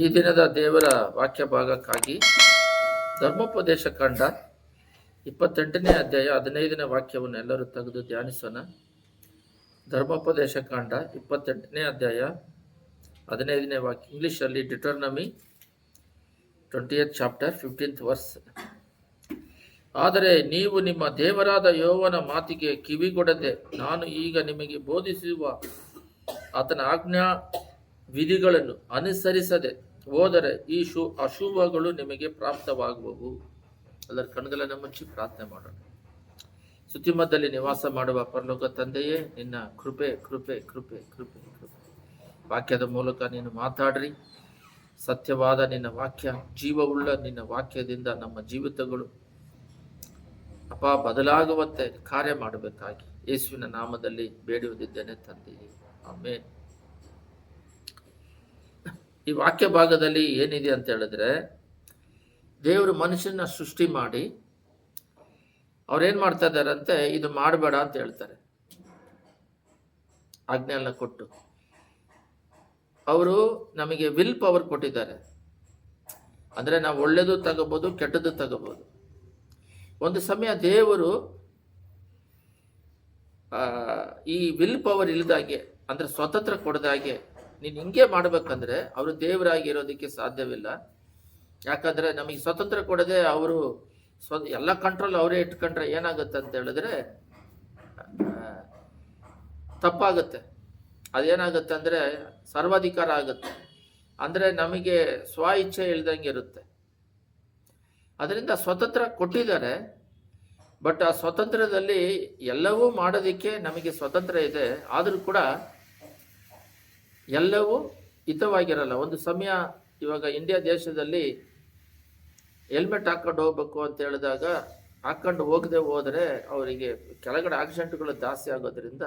ಈ ದಿನದ ದೇವರ ವಾಕ್ಯ ಭಾಗಕ್ಕಾಗಿ ಧರ್ಮೋಪದೇಶ ಕಾಂಡ 28ನೇ ಅಧ್ಯಾಯ 15ನೇ ವಾಕ್ಯವನ್ನು ಎಲ್ಲರೂ ತೆಗೆದು ಧ್ಯಾನಿಸೋಣ. ಧರ್ಮೋಪದೇಶ ಕಾಂಡ 28ನೇ ಅಧ್ಯಾಯ 15ನೇ ವಾಕ್ಯ, ಇಂಗ್ಲಿಷಲ್ಲಿ ಡಿಟರ್ನಮಿ 20th ಚಾಪ್ಟರ್ 15th ವರ್ಸ್. ಆದರೆ ನೀವು ನಿಮ್ಮ ದೇವರಾದ ಯೆಹೋವನ ಮಾತಿಗೆ ಕಿವಿಗೊಡದೆ ನಾನು ಈಗ ನಿಮಗೆ ಬೋಧಿಸುವ ಆತನ ಆಜ್ಞಾ ವಿಧಿಗಳನ್ನು ಅನುಸರಿಸದೆ ಹೋದರೆ ಈ ಅಶುಭಗಳು ನಿಮಗೆ ಪ್ರಾಪ್ತವಾಗುವವು. ಅದರ ಕಣ್ಗಳನ್ನು ಮುಚ್ಚಿ ಪ್ರಾರ್ಥನೆ ಮಾಡೋಣ. ಸುತ್ತಿಮದ್ದಲ್ಲಿ ನಿವಾಸ ಮಾಡುವ ಪರಲೋಕ ತಂದೆಯೇ, ನಿನ್ನ ಕೃಪೆ ಕೃಪೆ ಕೃಪೆ ಕೃಪೆ ಕೃಪೆ ವಾಕ್ಯದ ಮೂಲಕ ನೀನು ಮಾತಾಡ್ರಿ. ಸತ್ಯವಾದ ನಿನ್ನ ವಾಕ್ಯ, ಜೀವವುಳ್ಳ ನಿನ್ನ ವಾಕ್ಯದಿಂದ ನಮ್ಮ ಜೀವಿತಗಳು ಬದಲಾಗುವಂತೆ ಕಾರ್ಯ ಮಾಡಬೇಕಾಗಿ ಯೇಸುವಿನ ನಾಮದಲ್ಲಿ ಬೇಡುವುದಿದ್ದೇನೆ ತಂದೆಯೇ, ಆಮೆನ್. ಈ ವಾಕ್ಯ ಭಾಗದಲ್ಲಿ ಏನಿದೆ ಅಂತ ಹೇಳಿದ್ರೆ, ದೇವರು ಮನುಷ್ಯನ ಸೃಷ್ಟಿ ಮಾಡಿ ಅವ್ರೇನ್ ಮಾಡ್ತಾ ಇದ್ದಾರಂತೆ, ಇದು ಮಾಡಬೇಡ ಅಂತ ಹೇಳ್ತಾರೆ. ಆಜ್ಞೆಯನ್ನ ಕೊಟ್ಟು ಅವರು ನಮಗೆ ವಿಲ್ ಪವರ್ ಕೊಟ್ಟಿದ್ದಾರೆ. ಅಂದ್ರೆ ನಾವು ಒಳ್ಳೇದು ತಗೋಬಹುದು, ಕೆಟ್ಟದ್ದು ತಗೋಬಹುದು. ಒಂದು ಸಮಯ ದೇವರು ಈ ವಿಲ್ ಪವರ್ ಇಲ್ಲದಾಗೆ, ಅಂದ್ರೆ ಸ್ವತಂತ್ರ ಕೊಡದಾಗೆ ನೀನು ಹಿಂಗೆ ಮಾಡ್ಬೇಕಂದ್ರೆ ಅವರು ದೇವರಾಗಿರೋದಕ್ಕೆ ಸಾಧ್ಯವಿಲ್ಲ. ಯಾಕಂದ್ರೆ ನಮಗೆ ಸ್ವತಂತ್ರ ಕೊಡದೆ ಅವರು ಎಲ್ಲ ಕಂಟ್ರೋಲ್ ಅವರೇ ಇಟ್ಕೊಂಡ್ರೆ ಏನಾಗುತ್ತೆ ಅಂತ ಹೇಳಿದ್ರೆ ತಪ್ಪಾಗುತ್ತೆ. ಅದೇನಾಗುತ್ತೆ ಅಂದ್ರೆ ಸರ್ವಾಧಿಕಾರ ಆಗುತ್ತೆ. ಅಂದ್ರೆ ನಮಗೆ ಸ್ವ ಇಚ್ಛೆ ಇಲ್ದಂಗೆ ಇರುತ್ತೆ. ಅದರಿಂದ ಸ್ವತಂತ್ರ ಕೊಟ್ಟಿದ್ದಾರೆ. ಬಟ್ ಆ ಸ್ವತಂತ್ರದಲ್ಲಿ ಎಲ್ಲವೂ ಮಾಡೋದಕ್ಕೆ ನಮಗೆ ಸ್ವತಂತ್ರ ಇದೆ. ಆದರೂ ಕೂಡ ಎಲ್ಲವೂ ಹಿತವಾಗಿರಲ್ಲ. ಒಂದು ಸಮಯ ಇವಾಗ ಇಂಡಿಯಾ ದೇಶದಲ್ಲಿ ಹೆಲ್ಮೆಟ್ ಹಾಕೊಂಡು ಹೋಗ್ಬೇಕು ಅಂತ ಹೇಳಿದಾಗ ಹಾಕೊಂಡು ಹೋಗದೆ ಹೋದರೆ ಅವರಿಗೆ ಕೆಳಗಡೆ ಆಕ್ಸಿಡೆಂಟ್ಗಳು ಜಾಸ್ತಿ ಆಗೋದ್ರಿಂದ,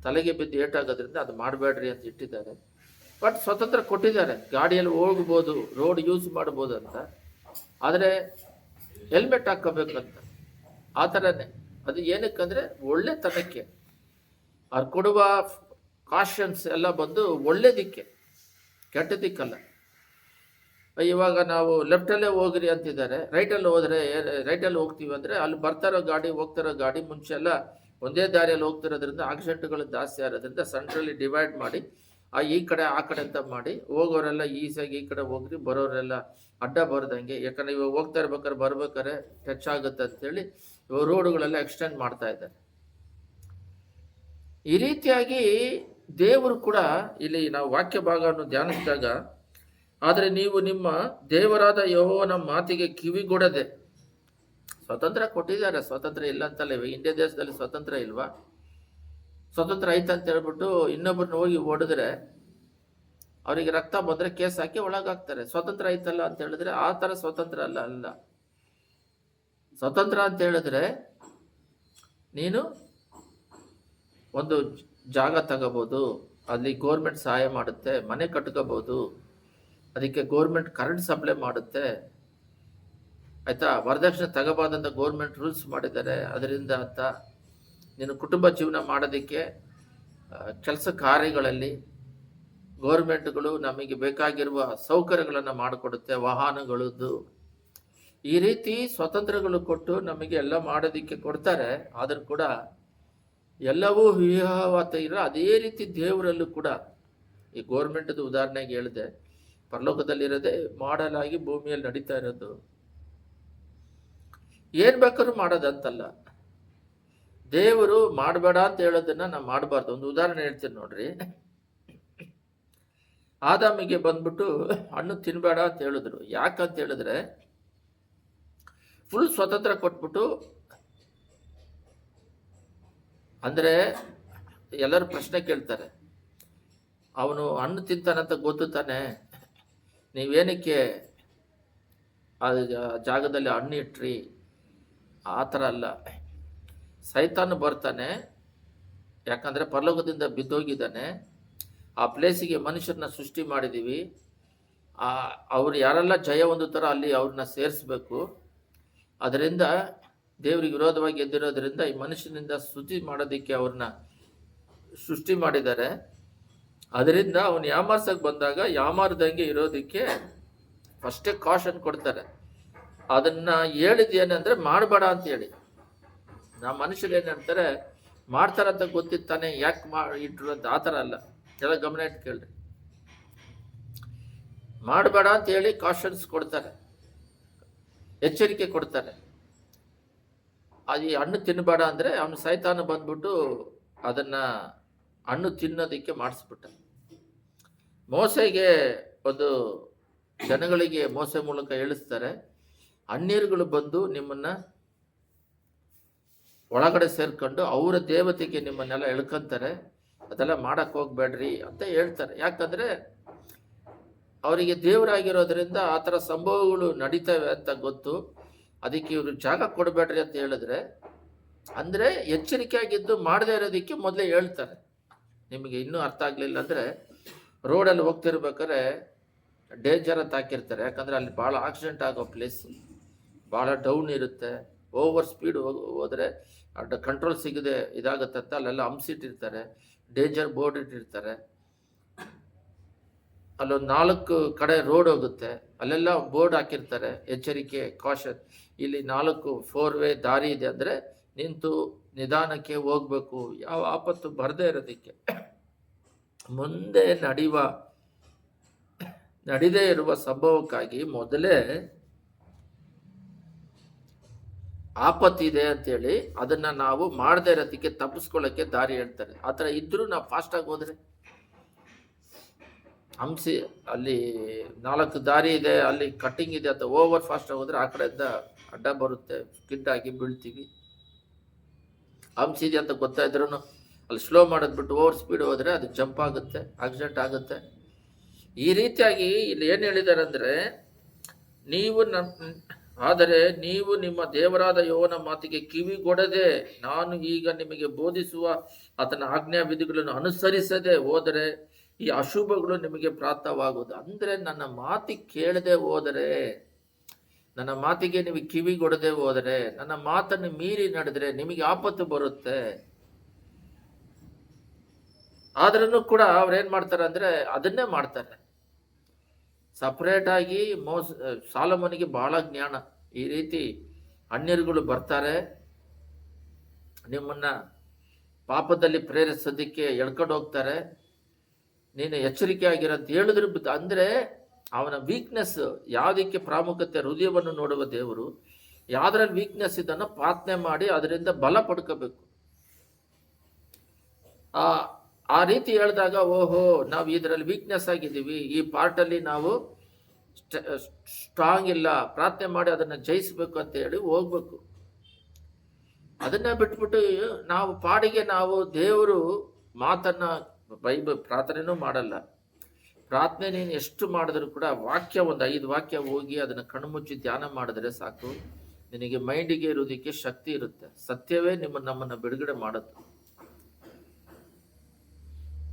ತಲೆಗೆ ಬಿದ್ದು ಏಟಾಗೋದ್ರಿಂದ ಅದು ಮಾಡಬೇಡ್ರಿ ಅಂತ ಇಟ್ಟಿದ್ದಾರೆ. ಬಟ್ ಸ್ವತಂತ್ರ ಕೊಟ್ಟಿದ್ದಾರೆ, ಗಾಡಿಯಲ್ಲಿ ಹೋಗ್ಬೋದು, ರೋಡ್ ಯೂಸ್ ಮಾಡ್ಬೋದು ಅಂತ. ಆದರೆ ಹೆಲ್ಮೆಟ್ ಹಾಕೋಬೇಕಂತ ಆ ಥರನೇ. ಅದು ಏನಕ್ಕಂದ್ರೆ ಒಳ್ಳೆತನಕ್ಕೆ ಅವ್ರು ಕೊಡುವ ಕಾಷನ್ಸ್ ಎಲ್ಲ ಬಂದು ಒಳ್ಳೇದಿಕ್ಕೆ, ಕೆಟ್ಟದಿಕ್ಕಲ್ಲ. ಇವಾಗ ನಾವು ಲೆಫ್ಟಲ್ಲೇ ಹೋಗ್ರಿ ಅಂತಿದ್ದಾರೆ, ರೈಟಲ್ಲಿ ಹೋದರೆ ರೈಟಲ್ಲಿ ಹೋಗ್ತೀವಿ ಅಂದರೆ ಅಲ್ಲಿ ಬರ್ತಾರೋ ಗಾಡಿ ಹೋಗ್ತಾರೋ ಗಾಡಿ ಮುಂಚೆ ಎಲ್ಲ ಒಂದೇ ದಾರಿಯಲ್ಲಿ ಹೋಗ್ತಿರೋದ್ರಿಂದ ಆಕ್ಸಿಡೆಂಟ್ಗಳು ಜಾಸ್ತಿ ಆಗೋದ್ರಿಂದ ಸೆಂಟ್ರಲ್ಲಿ ಡಿವೈಡ್ ಮಾಡಿ ಈ ಕಡೆ ಆ ಕಡೆ ಅಂತ ಮಾಡಿ ಹೋಗೋರೆಲ್ಲ ಈಸಿಯಾಗಿ ಈ ಕಡೆ ಹೋಗ್ರಿ, ಬರೋರೆಲ್ಲ ಅಡ್ಡ ಬರ್ದಂಗೆ. ಯಾಕಂದ್ರೆ ಇವಾಗ ಹೋಗ್ತಾ ಇರ್ಬೇಕಾದ್ರೆ ಬರ್ಬೇಕಾದ್ರೆ ಟಚ್ ಆಗುತ್ತೆ ಅಂತೇಳಿ ಇವಾಗ ರೋಡ್ಗಳೆಲ್ಲ ಎಕ್ಸ್ಟೆಂಡ್ ಮಾಡ್ತಾ ಇದ್ದಾರೆ. ಈ ರೀತಿಯಾಗಿ ದೇವರು ಕೂಡ ಇಲ್ಲಿ ನಾವು ವಾಕ್ಯ ಭಾಗವನ್ನು ಧ್ಯಾನಿಸಿದಾಗ, ಆದರೆ ನೀವು ನಿಮ್ಮ ದೇವರಾದ ಯೆಹೋವನ ಮಾತಿಗೆ ಕಿವಿಗೊಡದೆ, ಸ್ವತಂತ್ರ ಕೊಟ್ಟಿದ್ದಾರೆ, ಸ್ವತಂತ್ರ ಇಲ್ಲ ಅಂತಲ್ಲ. ಇಂಡಿಯಾ ದೇಶದಲ್ಲಿ ಸ್ವತಂತ್ರ ಇಲ್ವಾ? ಸ್ವತಂತ್ರ ಐತಂತ ಹೇಳ್ಬಿಟ್ಟು ಇನ್ನೊಬ್ಬರನ್ನ ಹೋಗಿ ಹೊಡೆದ್ರೆ ಅವರಿಗೆ ರಕ್ತ ಬಂದ್ರೆ ಕೇಸ್ ಹಾಕಿ ಒಳಗಾಗ್ತಾರೆ. ಸ್ವತಂತ್ರ ಐತಲ್ಲ ಅಂತ ಹೇಳಿದ್ರೆ ಆ ಥರ ಸ್ವತಂತ್ರ ಅಲ್ಲ. ಸ್ವತಂತ್ರ ಅಂತ ಹೇಳಿದ್ರೆ ನೀನು ಒಂದು ಜಾಗ ತಗೋಬಹುದು, ಅಲ್ಲಿ ಗೋರ್ಮೆಂಟ್ ಸಹಾಯ ಮಾಡುತ್ತೆ, ಮನೆ ಕಟ್ಕೋಬಹುದು, ಅದಕ್ಕೆ ಗೋರ್ಮೆಂಟ್ ಕರೆಂಟ್ ಸಪ್ಲೈ ಮಾಡುತ್ತೆ, ಆಯ್ತಾ. ವರದಕ್ಷಿಣೆ ತಗೋಬಾರ್ದಂತ ಗೋರ್ಮೆಂಟ್ ರೂಲ್ಸ್ ಮಾಡಿದ್ದಾರೆ. ಅದರಿಂದ ಅಂತ ನೀನು ಕುಟುಂಬ ಜೀವನ ಮಾಡೋದಕ್ಕೆ ಕೆಲಸ ಕಾರ್ಯಗಳಲ್ಲಿ ಗೋರ್ಮೆಂಟ್ಗಳು ನಮಗೆ ಬೇಕಾಗಿರುವ ಸೌಕರ್ಯಗಳನ್ನು ಮಾಡಿಕೊಡುತ್ತೆ, ವಾಹನಗಳದ್ದು. ಈ ರೀತಿ ಸ್ವತಂತ್ರಗಳು ಕೊಟ್ಟು ನಮಗೆ ಎಲ್ಲ ಮಾಡೋದಕ್ಕೆ ಕೊಡ್ತಾರೆ. ಆದರೂ ಕೂಡ ಎಲ್ಲವೂ ವಿವಾಹವಾತ ಇಲ್ಲ. ಅದೇ ರೀತಿ ದೇವರಲ್ಲೂ ಕೂಡ ಈ ಗೋರ್ಮೆಂಟ್ದು ಉದಾಹರಣೆಗೆ ಹೇಳಿದೆ, ಪರಲೋಕದಲ್ಲಿರೋದೇ ಮಾಡಲ್ ಆಗಿ ಭೂಮಿಯಲ್ಲಿ ನಡೀತಾ ಇರೋದು. ಏನ್ ಬೇಕಾದ್ರೂ ಮಾಡೋದಂತಲ್ಲ. ದೇವರು ಮಾಡಬೇಡ ಅಂತ ಹೇಳೋದನ್ನ ನಾವು ಮಾಡಬಾರ್ದು. ಒಂದು ಉದಾಹರಣೆ ಹೇಳ್ತೀನಿ ನೋಡ್ರಿ. ಆದಾಮಿಗೆ ಬಂದ್ಬಿಟ್ಟು ಹಣ್ಣು ತಿನ್ಬೇಡ ಅಂತ ಹೇಳಿದ್ರು. ಯಾಕಂತ ಹೇಳಿದ್ರೆ ಫುಲ್ ಸ್ವತಂತ್ರ ಕೊಟ್ಬಿಟ್ಟು, ಅಂದ್ರೆ ಎಲ್ಲರೂ ಪ್ರಶ್ನೆ ಕೇಳ್ತಾರೆ, ಅವನು ಹಣ್ಣು ತಿಂತಾನಂತ ಗೊತ್ತು ತಾನೆ, ನೀವೇನಕ್ಕೆ ಆ ಜಾಗದಲ್ಲಿ ಹಣ್ಣು ಇಟ್ರಿ? ಆ ಥರ ಅಲ್ಲ. ಸೈತಾನ ಬರ್ತಾನೆ, ಯಾಕಂದ್ರೆ ಪರಲೋಕದಿಂದ ಬಿದ್ದೋಗಿದ್ದಾನೆ. ಆ ಪ್ಲೇಸಿಗೆ ಮನುಷ್ಯರನ್ನ ಸೃಷ್ಟಿ ಮಾಡಿದ್ದೀವಿ. ಅವ್ರು ಯಾರೆಲ್ಲ ಜಯ ಹೊಂದುತ್ತಾರೋ ಅಲ್ಲಿ ಅವ್ರನ್ನ ಸೇರಿಸ್ಬೇಕು. ಅದರಿಂದ ದೇವರಿಗೆ ವಿರೋಧವಾಗಿ ಎದ್ದಿರೋದ್ರಿಂದ ಈ ಮನುಷ್ಯನಿಂದ ಸ್ತುತಿ ಮಾಡೋದಕ್ಕೆ ಅವ್ರನ್ನ ಸೃಷ್ಟಿ ಮಾಡಿದ್ದಾರೆ. ಅದರಿಂದ ಅವನು ಯಾಮಾರ್ಸಕ್ಕೆ ಬಂದಾಗ ಯಾಮಾರ್ದಂಗೆ ಇರೋದಕ್ಕೆ ಫಸ್ಟೇ ಕಾಷನ್ ಕೊಡ್ತಾರೆ. ಅದನ್ನ ಹೇಳಿದ್ದೇನೆಂದ್ರೆ ಮಾಡಬೇಡ ಅಂತ ಹೇಳಿ. ನಮ್ಮ ಮನುಷ್ಯರು ಏನು ಹೇಳ್ತಾರೆ, ಮಾಡ್ತಾರಂತ ಗೊತ್ತಿತ್ತಾನೆ ಯಾಕೆ ಇಟ್ರು ಅಂತ. ಆ ಥರ ಅಲ್ಲ, ಎಲ್ಲ ಗಮನ ಇಟ್ಟು ಕೇಳ್ರಿ. ಮಾಡಬೇಡ ಅಂತ ಹೇಳಿ ಕಾಷನ್ಸ್ ಕೊಡ್ತಾರೆ, ಎಚ್ಚರಿಕೆ ಕೊಡ್ತಾರೆ. ಅದು ಈ ಹಣ್ಣು ತಿನ್ನಬೇಡ ಅಂದರೆ ಅವನು ಸೈತಾನ ಬಂದ್ಬಿಟ್ಟು ಅದನ್ನ ಹಣ್ಣು ತಿನ್ನೋದಕ್ಕೆ ಮಾಡಿಸ್ಬಿಟ್ಟ. ಮೋಸೆಗೆ ಒಂದು ಜನಗಳಿಗೆ ಮೋಸೆ ಮೂಲಕ ಹೇಳಿಸ್ತಾರೆ, ಅನ್ಯರುಗಳು ಬಂದು ನಿಮ್ಮನ್ನ ಒಳಗಡೆ ಸೇರ್ಕೊಂಡು ಅವರ ದೇವತೆಗೆ ನಿಮ್ಮನ್ನೆಲ್ಲ ಎಳ್ಕೊಂತಾರೆ, ಅದೆಲ್ಲ ಮಾಡಕ್ಕೆ ಹೋಗ್ಬೇಡ್ರಿ ಅಂತ ಹೇಳ್ತಾರೆ. ಯಾಕಂದ್ರೆ ಅವರಿಗೆ ದೇವರಾಗಿರೋದ್ರಿಂದ ಆ ಥರ ಸಂಭವಗಳು ನಡೀತವೆ ಅಂತ ಗೊತ್ತು. ಅದಕ್ಕೆ ಇವರು ಜಾಗ ಕೊಡಬೇಡ್ರಿ ಅಂತ ಹೇಳಿದ್ರೆ, ಅಂದರೆ ಎಚ್ಚರಿಕೆಯಾಗಿದ್ದು ಮಾಡದೇ ಇರೋದಕ್ಕೆ ಮೊದಲೇ ಹೇಳ್ತಾರೆ. ನಿಮಗೆ ಇನ್ನೂ ಅರ್ಥ ಆಗಲಿಲ್ಲ ಅಂದರೆ, ರೋಡಲ್ಲಿ ಹೋಗ್ತಿರ್ಬೇಕಾದ್ರೆ ಡೇಂಜರ್ ಅಂತ ಹಾಕಿರ್ತಾರೆ. ಯಾಕಂದರೆ ಅಲ್ಲಿ ಭಾಳ ಆಕ್ಸಿಡೆಂಟ್ ಆಗೋ ಪ್ಲೇಸ್, ಭಾಳ ಡೌನ್ ಇರುತ್ತೆ. ಓವರ್ ಸ್ಪೀಡ್ ಹೋದರೆ ಕಂಟ್ರೋಲ್ ಸಿಗದೆ ಇದಾಗುತ್ತೆ ಅಂತ ಅಲ್ಲೆಲ್ಲ ಹಂಸಿಟ್ಟಿರ್ತಾರೆ, ಡೇಂಜರ್ ಬೋರ್ಡ್ ಇಟ್ಟಿರ್ತಾರೆ. ಅಲ್ಲೊಂದು 4 ಕಡೆ ರೋಡ್ ಹೋಗುತ್ತೆ, ಅಲ್ಲೆಲ್ಲ ಬೋರ್ಡ್ ಹಾಕಿರ್ತಾರೆ, ಎಚ್ಚರಿಕೆ, ಕಾಷನ್. ಇಲ್ಲಿ 4 ವೇ ದಾರಿ ಇದೆ ಅಂದರೆ ನಿಂತು ನಿಧಾನಕ್ಕೆ ಹೋಗ್ಬೇಕು, ಯಾವ ಆಪತ್ತು ಬರದೇ ಇರೋದಕ್ಕೆ. ಮುಂದೆ ನಡೀದೇ ಇರುವ ಸಂಭವಕ್ಕಾಗಿ ಮೊದಲೇ ಆಪತ್ತಿದೆ ಅಂತೇಳಿ ಅದನ್ನ ನಾವು ಮಾಡದೇ ಇರೋದಕ್ಕೆ ತಪ್ಪಿಸ್ಕೊಳ್ಳೋಕ್ಕೆ ದಾರಿ ಹೇಳ್ತಾರೆ. ಆ ಥರ ಇದ್ರೂ ನಾವು ಫಾಸ್ಟಾಗಿ ಹೋದ್ರೆ, ಹಂಸಿ ಅಲ್ಲಿ 4 ದಾರಿ ಇದೆ, ಅಲ್ಲಿ ಕಟ್ಟಿಂಗ್ ಇದೆ ಅಂತ ಓವರ್ ಫಾಸ್ಟ್ ಹೋದ್ರೆ ಆ ಕಡೆಯಿಂದ ಅಡ್ಡ ಬರುತ್ತೆ, ಸ್ಕಿಡ್ ಆಗಿ ಬೀಳ್ತೀವಿ. ಹಂಸಿದೆ ಅಂತ ಗೊತ್ತಾಯಿದ್ರು ಅಲ್ಲಿ ಸ್ಲೋ ಮಾಡೋದ್ಬಿಟ್ಟು ಓವರ್ ಸ್ಪೀಡ್ ಹೋದರೆ ಅದು ಜಂಪ್ ಆಗುತ್ತೆ, ಆಕ್ಸಿಡೆಂಟ್ ಆಗುತ್ತೆ. ಈ ರೀತಿಯಾಗಿ ಇಲ್ಲಿ ಏನು ಹೇಳಿದ್ದಾರೆ ಅಂದರೆ, ನೀವು ನಿಮ್ಮ ದೇವರಾದ ಯೆಹೋವನ ಮಾತಿಗೆ ಕಿವಿಗೊಡದೆ ನಾನು ಈಗ ನಿಮಗೆ ಬೋಧಿಸುವ ಆತನ ಆಜ್ಞಾ ವಿಧಿಗಳನ್ನು ಅನುಸರಿಸದೆ ಹೋದರೆ ಈ ಅಶುಭಗಳು ನಿಮಗೆ ಪ್ರಾಪ್ತವಾಗುವುದು. ಅಂದರೆ ನನ್ನ ಮಾತಿಗೆ ಕೇಳದೆ ಹೋದರೆ, ನನ್ನ ಮಾತಿಗೆ ನೀವು ಕಿವಿಗೊಡದೆ ಹೋದರೆ, ನನ್ನ ಮಾತನ್ನು ಮೀರಿ ನಡೆದರೆ ನಿಮಗೆ ಆಪತ್ತು ಬರುತ್ತೆ. ಆದ್ರೂ ಕೂಡ ಅವ್ರೇನ್ ಮಾಡ್ತಾರೆ ಅಂದ್ರೆ ಅದನ್ನೇ ಮಾಡ್ತಾರೆ. ಸಪರೇಟ್ ಆಗಿ ಸಾಲಮನಿಗೆ ಬಹಳ ಜ್ಞಾನ. ಈ ರೀತಿ ಅನ್ಯರುಗಳು ಬರ್ತಾರೆ, ನಿಮ್ಮನ್ನ ಪಾಪದಲ್ಲಿ ಪ್ರೇರಿಸೋದಕ್ಕೆ ಎಳ್ಕೊಂಡು ಹೋಗ್ತಾರೆ, ನೀನು ಎಚ್ಚರಿಕೆ ಆಗಿರಂತ ಹೇಳಿದ್ರು. ಅಂದ್ರೆ ಅವನ ವೀಕ್ನೆಸ್ ಯಾವುದಕ್ಕೆ ಪ್ರಾಮುಖ್ಯತೆ, ಹೃದಯವನ್ನು ನೋಡುವ ದೇವರು ಯಾವ್ದ್ರಲ್ಲಿ ವೀಕ್ನೆಸ್ ಇದನ್ನು ಪ್ರಾರ್ಥನೆ ಮಾಡಿ ಅದರಿಂದ ಬಲ ಪಡ್ಕೋಬೇಕು. ಆ ರೀತಿ ಹೇಳಿದಾಗ, ಓಹೋ ನಾವು ಇದರಲ್ಲಿ ವೀಕ್ನೆಸ್ ಆಗಿದ್ದೀವಿ, ಈ ಪಾರ್ಟಲ್ಲಿ ನಾವು ಸ್ಟ್ರಾಂಗ್ ಇಲ್ಲ, ಪ್ರಾರ್ಥನೆ ಮಾಡಿ ಅದನ್ನು ಜಯಿಸ್ಬೇಕು ಅಂತ ಹೇಳಿ ಹೋಗ್ಬೇಕು. ಅದನ್ನ ಬಿಟ್ಬಿಟ್ಟು ನಾವು ಪಾಡಿಗೆ ನಾವು ದೇವರು ಮಾತನ್ನ ಪ್ರಾರ್ಥನೆನೂ ಮಾಡಲ್ಲ. ಪ್ರಾರ್ಥನೆ ನೀನು ಎಷ್ಟು ಮಾಡಿದ್ರು ಕೂಡ ವಾಕ್ಯ ಒಂದು 5 ವಾಕ್ಯ ಹೋಗಿ ಅದನ್ನು ಕಣ್ಮುಚ್ಚಿ ಧ್ಯಾನ ಮಾಡಿದ್ರೆ ಸಾಕು, ನಿನಗೆ ಮೈಂಡಿಗೆ ಇರೋದಕ್ಕೆ ಶಕ್ತಿ ಇರುತ್ತೆ. ಸತ್ಯವೇ ನಮ್ಮನ್ನು ಬಿಡುಗಡೆ ಮಾಡುತ್ತೆ.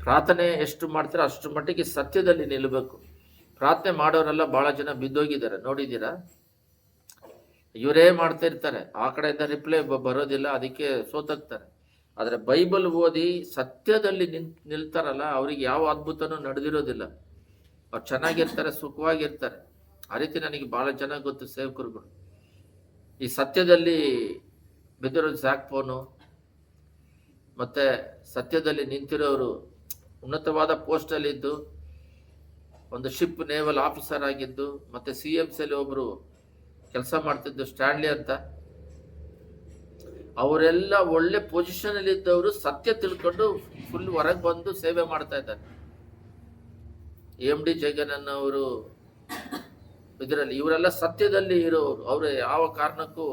ಪ್ರಾರ್ಥನೆ ಎಷ್ಟು ಮಾಡ್ತೀರಾ ಅಷ್ಟು ಮಟ್ಟಿಗೆ ಸತ್ಯದಲ್ಲಿ ನಿಲ್ಲಬೇಕು. ಪ್ರಾರ್ಥನೆ ಮಾಡೋರೆಲ್ಲ ಬಹಳ ಜನ ಬಿದ್ದೋಗಿದ್ದಾರೆ, ನೋಡಿದ್ದೀರಾ? ಇವರೇ ಮಾಡ್ತಾ ಇರ್ತಾರೆ, ಆ ಕಡೆಯಿಂದ ರಿಪ್ಲೈ ಬರೋದಿಲ್ಲ, ಅದಕ್ಕೆ ಸೋತಾಗ್ತಾರೆ. ಆದರೆ ಬೈಬಲ್ ಓದಿ ಸತ್ಯದಲ್ಲಿ ನಿಲ್ತಾರಲ್ಲ, ಅವ್ರಿಗೆ ಯಾವ ಅದ್ಭುತನೂ ನಡೆದಿರೋದಿಲ್ಲ. ಅವ್ರು ಚೆನ್ನಾಗಿರ್ತಾರೆ, ಸುಖವಾಗಿರ್ತಾರೆ. ಆ ರೀತಿ ನನಗೆ ಬಹಳ ಚೆನ್ನಾಗಿ ಗೊತ್ತು ಸೇವಕರುಗಳು. ಈ ಸತ್ಯದಲ್ಲಿ ಬಿದ್ದಿರೋದು ಸ್ಯಾಕ್ಫೋನು, ಮತ್ತೆ ಸತ್ಯದಲ್ಲಿ ನಿಂತಿರೋರು ಉನ್ನತವಾದ ಪೋಸ್ಟಲ್ಲಿದ್ದು, ಒಂದು ಶಿಪ್ ನೇವಲ್ ಆಫೀಸರ್ ಆಗಿದ್ದು, ಮತ್ತೆ CMCಯಲ್ಲಿ ಒಬ್ಬರು ಕೆಲಸ ಮಾಡ್ತಿದ್ದು ಸ್ಟ್ಯಾನ್ಲಿ ಅಂತ. ಅವರೆಲ್ಲ ಒಳ್ಳೆ ಪೊಸಿಷನಲ್ಲಿ ಇದ್ದವರು ಸತ್ಯ ತಿಳ್ಕೊಂಡು ಫುಲ್ ಹೊರಗೆ ಬಂದು ಸೇವೆ ಮಾಡ್ತಾ ಇದ್ದಾರೆ. MD ಜಗನ್ ಅವರು ಇದರಲ್ಲಿ, ಇವರೆಲ್ಲ ಸತ್ಯದಲ್ಲಿ ಇರೋರು. ಅವರು ಯಾವ ಕಾರಣಕ್ಕೂ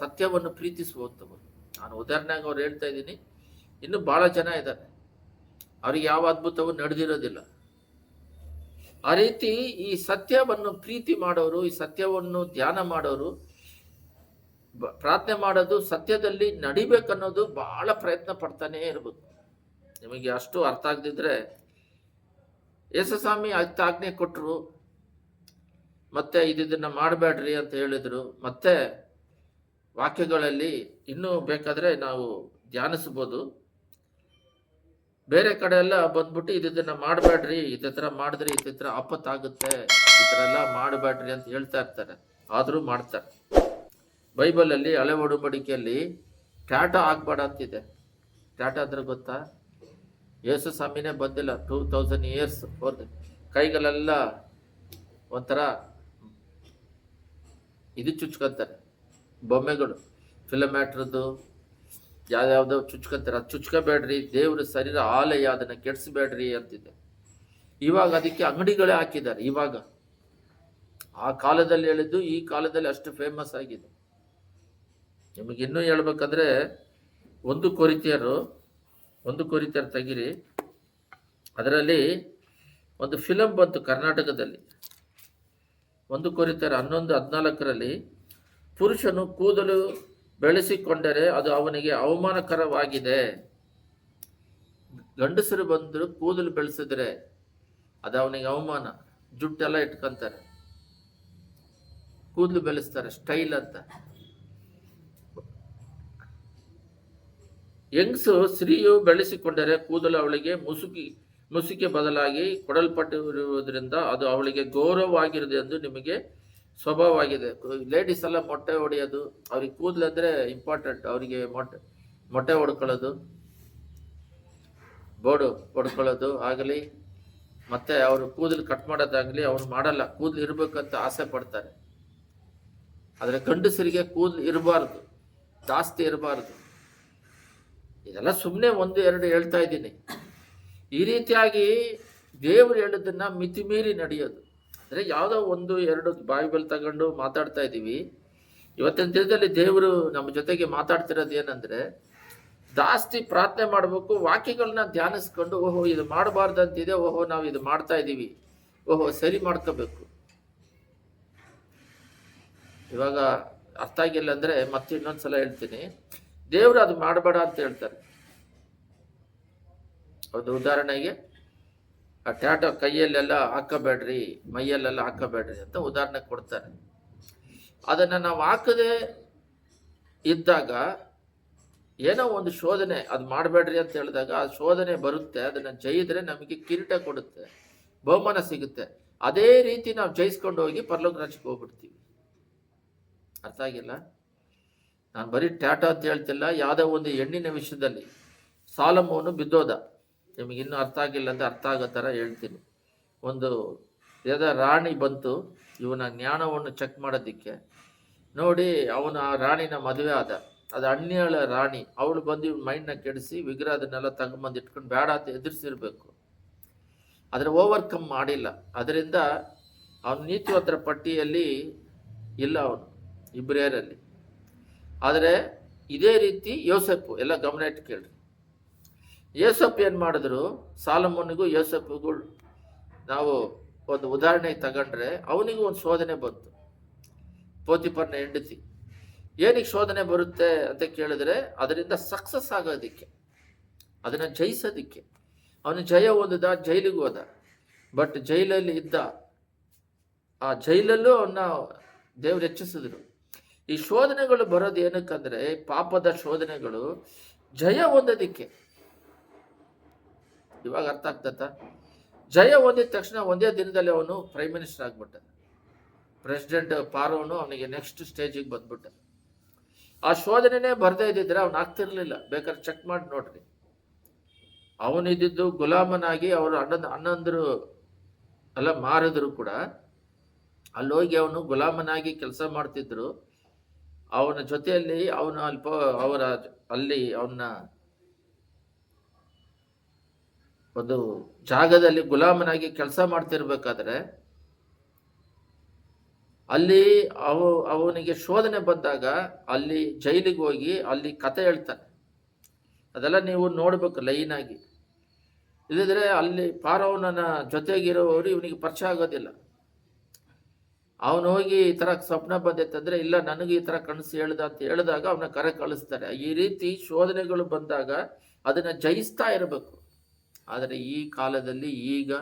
ಸತ್ಯವನ್ನು ಪ್ರೀತಿಸುವಂಥವ್ರು. ನಾನು ಉದಾಹರಣೆಗೆ ಅವ್ರು ಹೇಳ್ತಾ ಇದ್ದೀನಿ, ಇನ್ನು ಬಹಳ ಜನ ಇದ್ದಾರೆ, ಅವ್ರಿಗೆ ಯಾವ ಅದ್ಭುತವೂ ನಡೆದಿರೋದಿಲ್ಲ. ಆ ರೀತಿ ಈ ಸತ್ಯವನ್ನು ಪ್ರೀತಿ ಮಾಡೋರು, ಈ ಸತ್ಯವನ್ನು ಧ್ಯಾನ ಮಾಡೋರು, ಪ್ರಾರ್ಥನೆ ಮಾಡೋದು, ಸತ್ಯದಲ್ಲಿ ನಡಿಬೇಕನ್ನೋದು ಬಹಳ ಪ್ರಯತ್ನ ಪಡ್ತಾನೇ ಇರಬೇಕು. ನಿಮಗೆ ಅಷ್ಟು ಅರ್ಥ ಆಗದಿದ್ರೆ, ಯೇಸುಸ್ವಾಮಿ ಆಜ್ಞೆ ಕೊಟ್ಟರು, ಮತ್ತೆ ಇದನ್ನ ಮಾಡಬೇಡ್ರಿ ಅಂತ ಹೇಳಿದ್ರು. ಮತ್ತೆ ವಾಕ್ಯಗಳಲ್ಲಿ ಇನ್ನೂ ಬೇಕಾದ್ರೆ ನಾವು ಧ್ಯಾನಿಸ್ಬೋದು. ಬೇರೆ ಕಡೆ ಎಲ್ಲ ಬಂದ್ಬಿಟ್ಟು ಇದನ್ನ ಮಾಡಬೇಡ್ರಿ, ಇದೇ ಥರ ಮಾಡಿದ್ರೆ ಇದೇ ಥರ ಆಪತ್ತಾಗುತ್ತೆ, ಈ ಥರ ಎಲ್ಲ ಮಾಡಬೇಡ್ರಿ ಅಂತ ಹೇಳ್ತಾ ಇರ್ತಾರೆ, ಆದರೂ ಮಾಡ್ತಾರೆ. ಬೈಬಲಲ್ಲಿ ಹಳೆ ಒಡಂಬಡಿಕೆಯಲ್ಲಿ ಟಾಟಾ ಆಗಬೇಡ ಅಂತಿದೆ. ಟಾಟಾ ಅಂದ್ರೆ ಗೊತ್ತಾ? ಯೇಸು ಸ್ವಾಮಿನೇ ಬಂದಿಲ್ಲ 2000 ಇಯರ್ಸ್ ಅವ್ರದ್ದು ಕೈಗಳೆಲ್ಲ ಒಂಥರ ಇದು ಚುಚ್ಕೊಂತಾರೆ, ಬೊಮ್ಮೆಗಳು ಫಿಲಮ್ಯಾಟ್ರದ್ದು ಯಾವ್ಯಾವ್ದೋ ಚುಚ್ಕೊಂತಾರೆ. ಅದು ಚುಚ್ಕೋಬೇಡ್ರಿ, ದೇವ್ರ ಶರೀರ ಆಲಯ, ಅದನ್ನು ಕೆಡಿಸ್ಬೇಡ್ರಿ ಅಂತಿದೆ. ಇವಾಗ ಅದಕ್ಕೆ ಅಂಗಡಿಗಳೇ ಹಾಕಿದ್ದಾರೆ. ಇವಾಗ ಆ ಕಾಲದಲ್ಲಿ ಹೇಳಿದ್ದು ಈ ಕಾಲದಲ್ಲಿ ಅಷ್ಟು ಫೇಮಸ್ ಆಗಿದೆ. ನಿಮಗೆ ಇನ್ನೂ ಹೇಳ್ಬೇಕಂದ್ರೆ ಒಂದು ಕೊರಿತಿಯರು ತೆಗಿರಿ, ಅದರಲ್ಲಿ ಒಂದು ಫಿಲಮ್ ಬಂತು ಕರ್ನಾಟಕದಲ್ಲಿ. 1 ಕೊರಿಂಥಿಯರು 11:14 ಪುರುಷನು ಕೂದಲು ಬೆಳೆಸಿಕೊಂಡರೆ ಅದು ಅವನಿಗೆ ಅವಮಾನಕರವಾಗಿದೆ. ಗಂಡಸರು ಬಂದರು ಕೂದಲು ಬೆಳೆಸಿದ್ರೆ ಅದು ಅವನಿಗೆ ಅವಮಾನ. ಜುಟ್ಟೆಲ್ಲ ಇಟ್ಕೊಂತಾರೆ, ಕೂದಲು ಬೆಳೆಸ್ತಾರೆ ಸ್ಟೈಲ್ ಅಂತ. ಹೆಂಗಸು ಸ್ತ್ರೀಯು ಬೆಳೆಸಿಕೊಂಡರೆ ಕೂದಲು ಅವಳಿಗೆ ಮುಸುಕಿಗೆ ಬದಲಾಗಿ ಕೊಡಲ್ಪಟ್ಟಿರುವುದರಿಂದ ಅದು ಅವಳಿಗೆ ಗೌರವವಾಗಿರುವುದು ಎಂದು ನಿಮಗೆ ಸ್ವಭಾವವಾಗಿದೆ. ಲೇಡೀಸ್ ಎಲ್ಲ ಮೊಟ್ಟೆ ಹೊಡೆಯೋದು, ಅವ್ರಿಗೆ ಕೂದಲು ಅಂದರೆ ಇಂಪಾರ್ಟೆಂಟ್. ಅವರಿಗೆ ಮೊಟ್ಟೆ ಹೊಡ್ಕೊಳ್ಳೋದು, ಬೋರ್ಡು ಹೊಡ್ಕೊಳ್ಳೋದು ಆಗಲಿ, ಮತ್ತೆ ಅವರು ಕೂದಲು ಕಟ್ ಮಾಡೋದಾಗಲಿ ಅವ್ರು ಮಾಡಲ್ಲ. ಕೂದಲು ಇರಬೇಕಂತ ಆಸೆ ಪಡ್ತಾರೆ. ಆದರೆ ಗಂಡಸರಿಗೆ ಕೂದಲು ಇರಬಾರ್ದು, ಜಾಸ್ತಿ ಇರಬಾರ್ದು. ಇದೆಲ್ಲ ಸುಮ್ಮನೆ 1-2 ಹೇಳ್ತಾ ಇದ್ದೀನಿ. ಈ ರೀತಿಯಾಗಿ ದೇವರು ಹೇಳಿದ್ದನ್ನ ಮಿತಿಮೀರಿ ನಡೆಯೋದು. ಅಂದರೆ ಯಾವುದೋ 1-2 ಬೈಬಲ್ ತಗೊಂಡು ಮಾತಾಡ್ತಾ ಇದ್ದೀವಿ. ಇವತ್ತಿನ ದಿನದಲ್ಲಿ ದೇವರು ನಮ್ಮ ಜೊತೆಗೆ ಮಾತಾಡ್ತಿರೋದು ಏನಂದರೆ, ಜಾಸ್ತಿ ಪ್ರಾರ್ಥನೆ ಮಾಡಬೇಕು, ವಾಕ್ಯಗಳನ್ನ ಧ್ಯಾನಿಸ್ಕೊಂಡು ಓಹೋ ಇದು ಮಾಡಬಾರ್ದು ಅಂತಿದೆ, ಓಹೋ ನಾವು ಇದು ಮಾಡ್ತಾ ಇದ್ದೀವಿ, ಓಹೋ ಸರಿ ಮಾಡ್ಕೋಬೇಕು. ಇವಾಗ ಅರ್ಥ ಆಗಿಲ್ಲ ಅಂದರೆ ಮತ್ತೆ ಇನ್ನೊಂದ್ಸಲ ಹೇಳ್ತೀನಿ. ದೇವರು ಅದು ಮಾಡಬೇಡ ಅಂತ ಹೇಳ್ತಾರೆ. ಒಂದು ಉದಾಹರಣೆಗೆ ಆ ಟ್ಯಾಟೋ ಕೈಯಲ್ಲೆಲ್ಲ ಹಾಕಬೇಡ್ರಿ, ಮೈಯಲ್ಲೆಲ್ಲ ಹಾಕಬೇಡ್ರಿ ಅಂತ ಉದಾಹರಣೆ ಕೊಡ್ತಾರೆ. ಅದನ್ನು ನಾವು ಹಾಕದೆ ಇದ್ದಾಗ ಏನೋ ಒಂದು ಶೋಧನೆ, ಅದು ಮಾಡಬೇಡ್ರಿ ಅಂತ ಹೇಳಿದಾಗ ಆ ಶೋಧನೆ ಬರುತ್ತೆ. ಅದನ್ನು ಜಯಿದ್ರೆ ನಮಗೆ ಕಿರೀಟ ಕೊಡುತ್ತೆ, ಬಹುಮಾನ ಸಿಗುತ್ತೆ. ಅದೇ ರೀತಿ ನಾವು ಜಯಿಸ್ಕೊಂಡು ಹೋಗಿ ಪರಲೋಕ ರಾಜ್ಯಕ್ಕೆ ಹೋಗ್ಬಿಡ್ತೀವಿ. ಅರ್ಥ ಆಗಿಲ್ಲ? ನಾನು ಬರೀ ಟ್ಯಾಟೋ ಅಂತ ಹೇಳ್ತಿಲ್ಲ. ಯಾವುದೋ ಒಂದು ಹೆಣ್ಣಿನ ವಿಷಯದಲ್ಲಿ ಸಾಲಮೋನು ಬಿದ್ದೋದ. ನಿಮಗೆ ಇನ್ನೂ ಅರ್ಥ ಆಗಿಲ್ಲ ಅಂತ ಅರ್ಥ ಆಗೋ ಥರ ಹೇಳ್ತೀನಿ. ಒಂದು ಯಾವುದೋ ರಾಣಿ ಬಂತು ಇವನ ಜ್ಞಾನವನ್ನು ಚೆಕ್ ಮಾಡೋದಕ್ಕೆ. ನೋಡಿ, ಅವನು ಆ ರಾಣಿನ ಮದುವೆ ಆದ. ಅದು ಅನ್ಯಳ ರಾಣಿ. ಅವಳು ಬಂದು ಇವ್ನ ಮೈಂಡ್ನ ಕೆಡಿಸಿ ವಿಗ್ರಹ ಅದನ್ನೆಲ್ಲ ತಗೊಂಬಂದು ಇಟ್ಕೊಂಡು ಬೇಡ ಅಂತ ಎದುರಿಸಿರ್ಬೇಕು. ಆದರೆ ಓವರ್ಕಮ್ ಮಾಡಿಲ್ಲ. ಅದರಿಂದ ಅವನ ನೀತಿವಂತರ ಪಟ್ಟಿಯಲ್ಲಿ ಇಲ್ಲ ಅವನು, ಇಬ್ರಿಯರಲ್ಲಿ. ಆದರೆ ಇದೇ ರೀತಿ ಯೋಸೆಫು, ಎಲ್ಲ ಗಮನ ಇಟ್ಟು ಕೇಳ್ರಿ. ಯೋಸೆಫ್ ಏನು ಮಾಡಿದ್ರು, ಸಾಲಮೋನಿಗೂ ಯೋಸೆಫಿಗೂ ನಾವು ಒಂದು ಉದಾಹರಣೆಗೆ ತಗೊಂಡ್ರೆ, ಅವನಿಗೂ ಒಂದು ಶೋಧನೆ ಬಂತು. ಪೋತಿಫರನ ಹೆಂಡತಿ. ಏನಕ್ಕೆ ಶೋಧನೆ ಬರುತ್ತೆ ಅಂತ ಕೇಳಿದ್ರೆ, ಅದರಿಂದ ಸಕ್ಸಸ್ ಆಗೋದಕ್ಕೆ, ಅದನ್ನು ಜಯಿಸೋದಕ್ಕೆ. ಅವನು ಜಯ ಹೊಂದಿದ, ಜೈಲಿಗೆ ಹೋದ. ಬಟ್ ಜೈಲಲ್ಲಿ ಇದ್ದ, ಆ ಜೈಲಲ್ಲೂ ಅವನ್ನ ದೇವ್ರು ಹೆಚ್ಚಿಸಿದ್ರು. ಈ ಶೋಧನೆಗಳು ಬರೋದು ಏನಕ್ಕಂದ್ರೆ, ಪಾಪದ ಶೋಧನೆಗಳು ಜಯ ಹೊಂದೋದಿಕ್ಕೆ. ಇವಾಗ ಅರ್ಥ ಆಗ್ತತ್ತ? ಜಯ ಹೊಂದಿದ ತಕ್ಷಣ ಒಂದೇ ದಿನದಲ್ಲಿ ಅವನು ಪ್ರೈಮ್ ಮಿನಿಸ್ಟರ್ ಆಗ್ಬಿಟ್ಟ. ಪ್ರೆಸಿಡೆಂಟ್ ಪಾರೋನು ಅವನಿಗೆ ನೆಕ್ಸ್ಟ್ ಸ್ಟೇಜಿಗೆ ಬಂದ್ಬಿಟ್ಟ. ಆ ಶೋಧನೆನೇ ಬರದೇ ಇದ್ದಿದ್ರೆ ಅವನು ಆಗ್ತಿರ್ಲಿಲ್ಲ. ಬೇಕಾದ್ರೆ ಚೆಕ್ ಮಾಡಿ ನೋಡ್ರಿ. ಅವನಿದ್ದು ಗುಲಾಮನಾಗಿ ಅವರು ಅಣ್ಣಂದರು ಎಲ್ಲ ಮಾರಿದ್ರು ಕೂಡ, ಅಲ್ಲೋಗಿ ಅವನು ಗುಲಾಮನಾಗಿ ಕೆಲಸ ಮಾಡ್ತಿದ್ರು. ಅವನ ಜೊತೆಯಲ್ಲಿ ಅವನು ಅಲ್ಲಿ ಅವನ ಒಂದು ಜಾಗದಲ್ಲಿ ಗುಲಾಮನಾಗಿ ಕೆಲಸ ಮಾಡ್ತಿರ್ಬೇಕಾದ್ರೆ ಅಲ್ಲಿ ಅವನಿಗೆ ಶೋಧನೆ ಬಂದಾಗ ಅಲ್ಲಿ ಜೈಲಿಗೆ ಹೋಗಿ ಅಲ್ಲಿ ಕತೆ ಹೇಳ್ತಾನೆ. ಅದೆಲ್ಲ ನೀವು ನೋಡ್ಬೇಕು ಲೈನ್ ಆಗಿ. ಇಲ್ಲದ್ರೆ ಅಲ್ಲಿ ಪಾರವನ ಜೊತೆಗಿರೋರು ಇವನಿಗೆ ಪರಿಚಯ ಆಗೋದಿಲ್ಲ. ಅವನು ಹೋಗಿ ಈ ಥರ ಸ್ವಪ್ನ ಬಂದೈತಂದ್ರೆ, ಇಲ್ಲ ನನಗೆ ಈ ಥರ ಕನಸು ಹೇಳ್ದ ಅಂತ ಹೇಳಿದಾಗ ಅವನ ಕರೆ ಕಳಿಸ್ತಾರೆ. ಈ ರೀತಿ ಶೋಧನೆಗಳು ಬಂದಾಗ ಅದನ್ನು ಜಯಿಸ್ತಾ ಇರಬೇಕು. ಆದರೆ ಈ ಕಾಲದಲ್ಲಿ, ಈಗ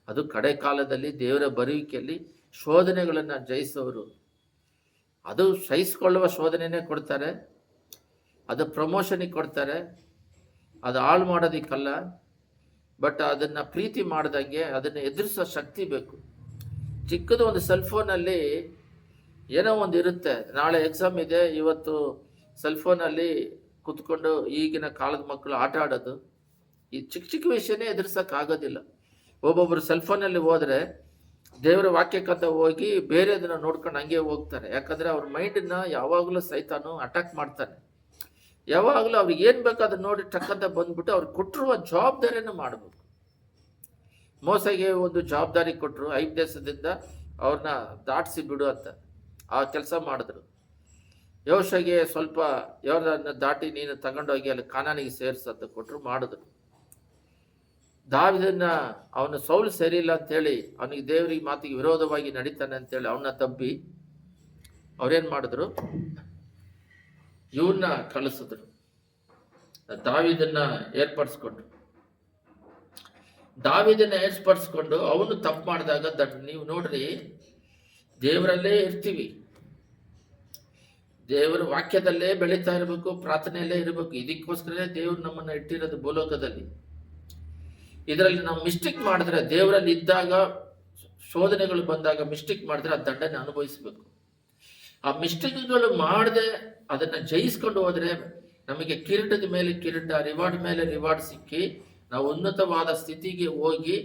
ಅದು ಕಡೆ ಕಾಲದಲ್ಲಿ ದೇವರ ಬರುವಿಕೆಯಲ್ಲಿ ಶೋಧನೆಗಳನ್ನು ಜಯಿಸೋರು, ಅದು ಸಹಿಸಿಕೊಳ್ಳುವ ಶೋಧನೆನೇ ಕೊಡ್ತಾರೆ. ಅದು ಪ್ರಮೋಷನಿಗೆ ಕೊಡ್ತಾರೆ, ಅದು ಹಾಳು ಮಾಡೋದಕ್ಕಲ್ಲ. ಬಟ್ ಅದನ್ನ ಪ್ರೀತಿ ಮಾಡ್ದಂಗೆ ಅದನ್ನ ಎದುರಿಸೋ ಶಕ್ತಿ ಬೇಕು. ಚಿಕ್ಕದು ಒಂದು ಸೆಲ್ ಫೋನಲ್ಲಿ ಏನೋ ಒಂದು ಇರುತ್ತೆ, ನಾಳೆ ಎಕ್ಸಾಮ್ ಇದೆ, ಇವತ್ತು ಸೆಲ್ ಫೋನಲ್ಲಿ ಕುತ್ಕೊಂಡು ಈಗಿನ ಕಾಲದ ಮಕ್ಕಳು ಆಟ ಆಡೋದು, ಈ ಚಿಕ್ಕ ಚಿಕ್ಕ ವಿಷಯನೇ ಎದುರಿಸೋಕ್ಕಾಗೋದಿಲ್ಲ. ಒಬ್ಬೊಬ್ರು ಸೆಲ್ ಫೋನಲ್ಲಿ ಹೋದ್ರೆ ದೇವರ ವಾಕ್ಯಕ್ಕಂತ ಹೋಗಿ ಬೇರೆ ಅದನ್ನ ನೋಡ್ಕೊಂಡು ಹಂಗೆ ಹೋಗ್ತಾರೆ. ಯಾಕಂದ್ರೆ ಅವ್ರ ಮೈಂಡನ್ನ ಯಾವಾಗಲೂ ಸೈತಾನು ಅಟ್ಯಾಕ್ ಮಾಡ್ತಾನೆ. ಯಾವಾಗಲೂ ಅವ್ರಿಗೆ ಏನ್ ಬೇಕು ಅದನ್ನ ನೋಡಿ ಟಕ್ಕಂತ ಬಂದ್ಬಿಟ್ಟು ಅವ್ರಿಗೆ ಕೊಟ್ಟಿರುವ ಜವಾಬ್ದಾರಿಯನ್ನು ಮಾಡಬೇಕು. ಮೋಸಗೆ ಒಂದು ಜವಾಬ್ದಾರಿ ಕೊಟ್ಟರು, 5 ದೇಶದಿಂದ ಅವ್ರನ್ನ ದಾಟಿಸಿ ಬಿಡು ಅಂತ. ಆ ಕೆಲಸ ಮಾಡಿದ್ರು. ಯೋಷಗೆ ಸ್ವಲ್ಪ ಯೋರ್ದನ್ನ ದಾಟಿ ನೀನು ತಗೊಂಡೋಗಿ ಅಲ್ಲಿ ಕಾನಾನಿಗೆ ಸೇರಿಸಂತ ಕೊಟ್ಟರು, ಮಾಡಿದ್ರು. ದಾವಿದನ್ನ ಅವನು ಸೌಲು ಸರಿಯಿಲ್ಲ ಅಂತೇಳಿ ಅವನಿಗೆ ದೇವರಿಗೆ ಮಾತಿಗೆ ವಿರೋಧವಾಗಿ ನಡೀತಾನೆ ಅಂತೇಳಿ ಅವನ್ನ ತಬ್ಬಿ ಅವ್ರೇನ್ ಮಾಡಿದ್ರು, ಇವನ್ನ ಕಳಿಸಿದ್ರು, ದಾವಿದನ್ನ ಏರ್ಪಡಿಸ್ಕೊಂಡ್ರು. ದಾವಿದನ್ನ ಏರ್ಪಡಿಸ್ಕೊಂಡು ಅವನು ತಪ್ಪು ಮಾಡಿದಾಗ ನೀವು ನೋಡ್ರಿ, ದೇವರಲ್ಲೇ ಇರ್ತೀವಿ, ದೇವರ ವಾಕ್ಯದಲ್ಲೇ ಬೆಳೀತಾ ಇರಬೇಕು, ಪ್ರಾರ್ಥನೆಯಲ್ಲೇ ಇರಬೇಕು. ಇದಕ್ಕೋಸ್ಕರನೇ ದೇವ್ರು ನಮ್ಮನ್ನ ಇಟ್ಟಿರೋದು ಭೂಲೋಕದಲ್ಲಿ. ಇದರಲ್ಲಿ ನಾವು ಮಿಸ್ಟೇಕ್ ಮಾಡಿದ್ರೆ, ದೇವರಲ್ಲಿ ಇದ್ದಾಗ ಶೋಧನೆಗಳು ಬಂದಾಗ ಮಿಸ್ಟೇಕ್ ಮಾಡಿದ್ರೆ ಆ ದಂಡನೆ ಅನುಭವಿಸ್ಬೇಕು. ಆ ಮಿಸ್ಟೇಕ್ಗಳು ಮಾಡದೆ ಅದನ್ನ ಜಯಿಸ್ಕೊಂಡು ಹೋದ್ರೆ ನಮಗೆ ಕಿರೀಟದ ಮೇಲೆ ಕಿರೀಟ, ರಿವಾರ್ಡ್ ಮೇಲೆ ರಿವಾರ್ಡ್ ಸಿಕ್ಕಿ ನಾವು ಉನ್ನತವಾದ ಸ್ಥಿತಿಗೆ ಹೋಗಿ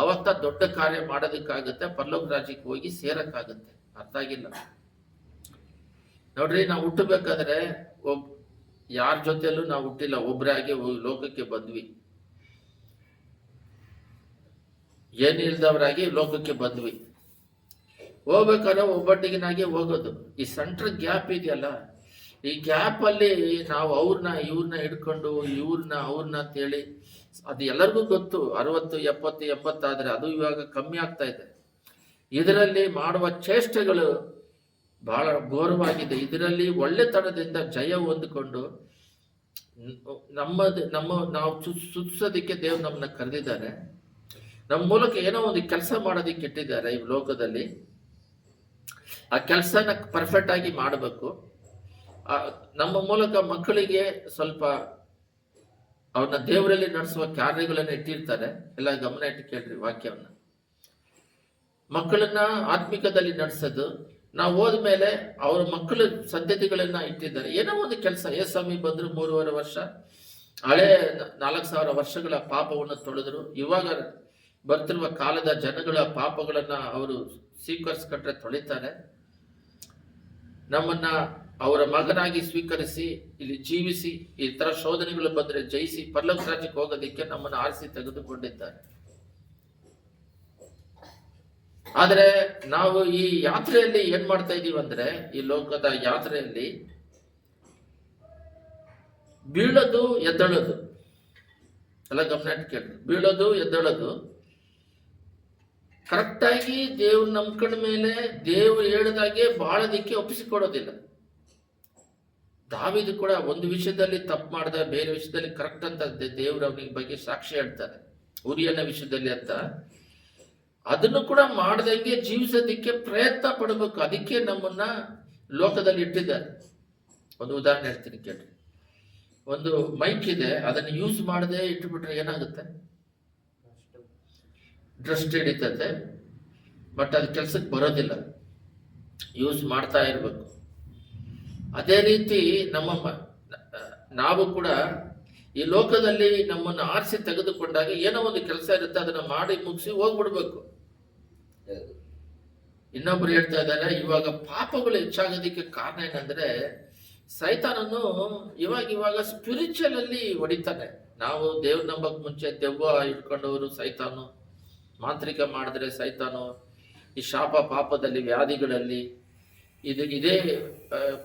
ಅವತ್ತ ದೊಡ್ಡ ಕಾರ್ಯ ಮಾಡೋದಕ್ಕಾಗುತ್ತೆ, ಪರಲೋಕ ರಾಜ್ಯಕ್ಕೆ ಹೋಗಿ ಸೇರಕ್ಕಾಗುತ್ತೆ. ಅರ್ಥ ಆಗಿಲ್ಲ ನೋಡ್ರಿ. ನಾವು ಹುಟ್ಟಬೇಕಾದ್ರೆ ಯಾರ ಜೊತೆಯಲ್ಲೂ ನಾವು ಹುಟ್ಟಿಲ್ಲ, ಒಬ್ರಾಗೆ ಲೋಕಕ್ಕೆ ಬಂದ್ವಿ, ಏನಿಲ್ದವರಾಗಿ ಲೋಕಕ್ಕೆ ಬಂದ್ವಿ. ಹೋಗ್ಬೇಕಾದ್ರೆ ಒಬ್ಬಟ್ಟಿಗಿನಾಗೆ ಹೋಗೋದು. ಈ ಸೆಂಟ್ರ್ ಗ್ಯಾಪ್ ಇದೆಯಲ್ಲ, ಈ ಗ್ಯಾಪ್ ಅಲ್ಲಿ ನಾವು ಇವ್ರನ್ನ ಹಿಡ್ಕೊಂಡು ಅವ್ರನ್ನ ಅಂತೇಳಿ, ಅದು ಎಲ್ಲರಿಗೂ ಗೊತ್ತು. 60, 70, 80 ಆದ್ರೆ ಅದು ಇವಾಗ ಕಮ್ಮಿ ಆಗ್ತಾ ಇದೆ. ಇದರಲ್ಲಿ ಮಾಡುವ ಚೇಷ್ಟೆಗಳು ಬಹಳ ಘೋರವಾಗಿದೆ. ಇದರಲ್ಲಿ ಒಳ್ಳೆತನದಿಂದ ಜಯ ಹೊಂದಿಕೊಂಡು ನಾವು ಸುತ್ಸೋದಿಕ್ಕೆ ದೇವ್ರು ನಮ್ಮನ್ನ ಕರೆದಿದ್ದಾರೆ. ನಮ್ಮ ಮೂಲಕ ಏನೋ ಒಂದು ಕೆಲಸ ಮಾಡೋದಿಕ್ಕೆ ಇಟ್ಟಿದ್ದಾರೆ ಈ ಲೋಕದಲ್ಲಿ. ಆ ಕೆಲಸನ ಪರ್ಫೆಕ್ಟ್ ಆಗಿ ಮಾಡಬೇಕು. ನಮ್ಮ ಮೂಲಕ ಮಕ್ಕಳಿಗೆ ಸ್ವಲ್ಪ ಅವ್ರನ್ನ ದೇವರಲ್ಲಿ ನಡೆಸುವ ಕಾರ್ಯಗಳನ್ನ ಇಟ್ಟಿರ್ತಾರೆ. ಎಲ್ಲ ಗಮನ ಇಟ್ಟು ಕೇಳ್ರಿ ವಾಕ್ಯವನ್ನ. ಮಕ್ಕಳನ್ನ ಆತ್ಮಿಕದಲ್ಲಿ ನಡೆಸೋದು, ನಾವು ಹೋದ್ಮೇಲೆ ಅವ್ರ ಮಕ್ಕಳ ಸಂತತಿಗಳನ್ನ ಇಟ್ಟಿದ್ದಾರೆ. ಏನೋ ಒಂದು ಕೆಲಸ. ಸ್ವಾಮಿ ಬಂದ್ರು 3.5 ವರ್ಷ, ಹಳೆ 4,000 ವರ್ಷಗಳ ಪಾಪವನ್ನು ತೊಳೆದ್ರು. ಇವಾಗ ಬರ್ತಿರುವ ಕಾಲದ ಜನಗಳ ಪಾಪಗಳನ್ನ ಅವರು ಸ್ವೀಕರಿಸ್ಕೊಂಡ್ರೆ ತೊಳಿತಾರೆ. ನಮ್ಮನ್ನ ಅವರ ಮಗನಾಗಿ ಸ್ವೀಕರಿಸಿ ಇಲ್ಲಿ ಜೀವಿಸಿ ಈ ತರ ಶೋಧನೆಗಳು ಬಂದ್ರೆ ಜಯಿಸಿ ಪರಲೋಕ ರಾಜ್ಯಕ್ಕೆ ಹೋಗೋದಿಕ್ಕೆ ನಮ್ಮನ್ನು ಆರಿಸಿ ತೆಗೆದುಕೊಂಡಿದ್ದಾರೆ. ಆದ್ರೆ ನಾವು ಈ ಯಾತ್ರೆಯಲ್ಲಿ ಏನ್ ಮಾಡ್ತಾ ಇದೀವಿ ಅಂದ್ರೆ, ಈ ಲೋಕದ ಯಾತ್ರೆಯಲ್ಲಿ ಬೀಳೋದು ಎದ್ದಳೋದು ಎಲ್ಲ ಗಮನ ಇಟ್ಕೊಳ್ಳಿ. ಬೀಳೋದು ಎದ್ದಳೋದು ಕರೆಕ್ಟಾಗಿ ದೇವ್ರು ನಂಬ್ಕೊಂಡ ಮೇಲೆ ದೇವ್ರು ಹೇಳಿದಾಗೆ ಬಾಳೋದಿಕ್ಕೆ ಒಪ್ಪಿಸಿಕೊಡೋದಿಲ್ಲ. ದಾವೀದು ಕೂಡ ಒಂದು ವಿಷಯದಲ್ಲಿ ತಪ್ಪು ಮಾಡ್ದ, ಬೇರೆ ವಿಷಯದಲ್ಲಿ ಕರೆಕ್ಟ್ ಅಂತ ದೇವ್ರ ಅವನಿಗೆ ಬಗ್ಗೆ ಸಾಕ್ಷಿ ಹೇಳ್ತಾರೆ. ಉರಿಯನ ವಿಷಯದಲ್ಲಿ ಅಂತ ಅದನ್ನು ಕೂಡ ಮಾಡ್ದಂಗೆ ಜೀವಿಸೋದಿಕ್ಕೆ ಪ್ರಯತ್ನ ಪಡಬೇಕು. ಅದಕ್ಕೆ ನಮ್ಮನ್ನ ಲೋಕದಲ್ಲಿ ಇಟ್ಟಿದ್ದಾರೆ. ಒಂದು ಉದಾಹರಣೆ ಹೇಳ್ತೀನಿ ಕೇಳ್ರಿ. ಒಂದು ಮೈಕ್ ಇದೆ, ಅದನ್ನು ಯೂಸ್ ಮಾಡದೆ ಇಟ್ಟುಬಿಟ್ರೆ ಏನಾಗುತ್ತೆ? ಡ್ರಸ್ಟ್ ಹಿಡಿತದೆ, ಬಟ್ ಅದು ಕೆಲ್ಸಕ್ಕೆ ಬರೋದಿಲ್ಲ. ಯೂಸ್ ಮಾಡ್ತಾ ಇರ್ಬೇಕು. ಅದೇ ರೀತಿ ನಾವು ಕೂಡ ಈ ಲೋಕದಲ್ಲಿ ನಮ್ಮನ್ನು ಆರಿಸಿ ತೆಗೆದುಕೊಂಡಾಗ ಏನೋ ಒಂದು ಕೆಲಸ ಇರುತ್ತೆ, ಅದನ್ನ ಮಾಡಿ ಮುಗಿಸಿ ಹೋಗ್ಬಿಡ್ಬೇಕು. ಇನ್ನೊಬ್ರು ಹೇಳ್ತಾ ಇದ್ದಾರೆ, ಇವಾಗ ಪಾಪಗಳು ಹೆಚ್ಚಾಗೋದಕ್ಕೆ ಕಾರಣ ಏನಂದ್ರೆ ಸೈತಾನನು ಇವಾಗ ಸ್ಪಿರಿಚುವಲ್ ಅಲ್ಲಿ ಹೊಡಿತಾನೆ. ನಾವು ದೇವ್ರ ನಂಬಕ್ ಮುಂಚೆ ದೆವ್ವ ಇಟ್ಕೊಂಡವರು ಸೈತಾನು, ಮಾಂತ್ರಿಕ ಮಾಡಿದ್ರೆ ಸೈತಾನು, ಈ ಶಾಪ ಪಾಪದಲ್ಲಿ ವ್ಯಾಧಿಗಳಲ್ಲಿ ಇದೇ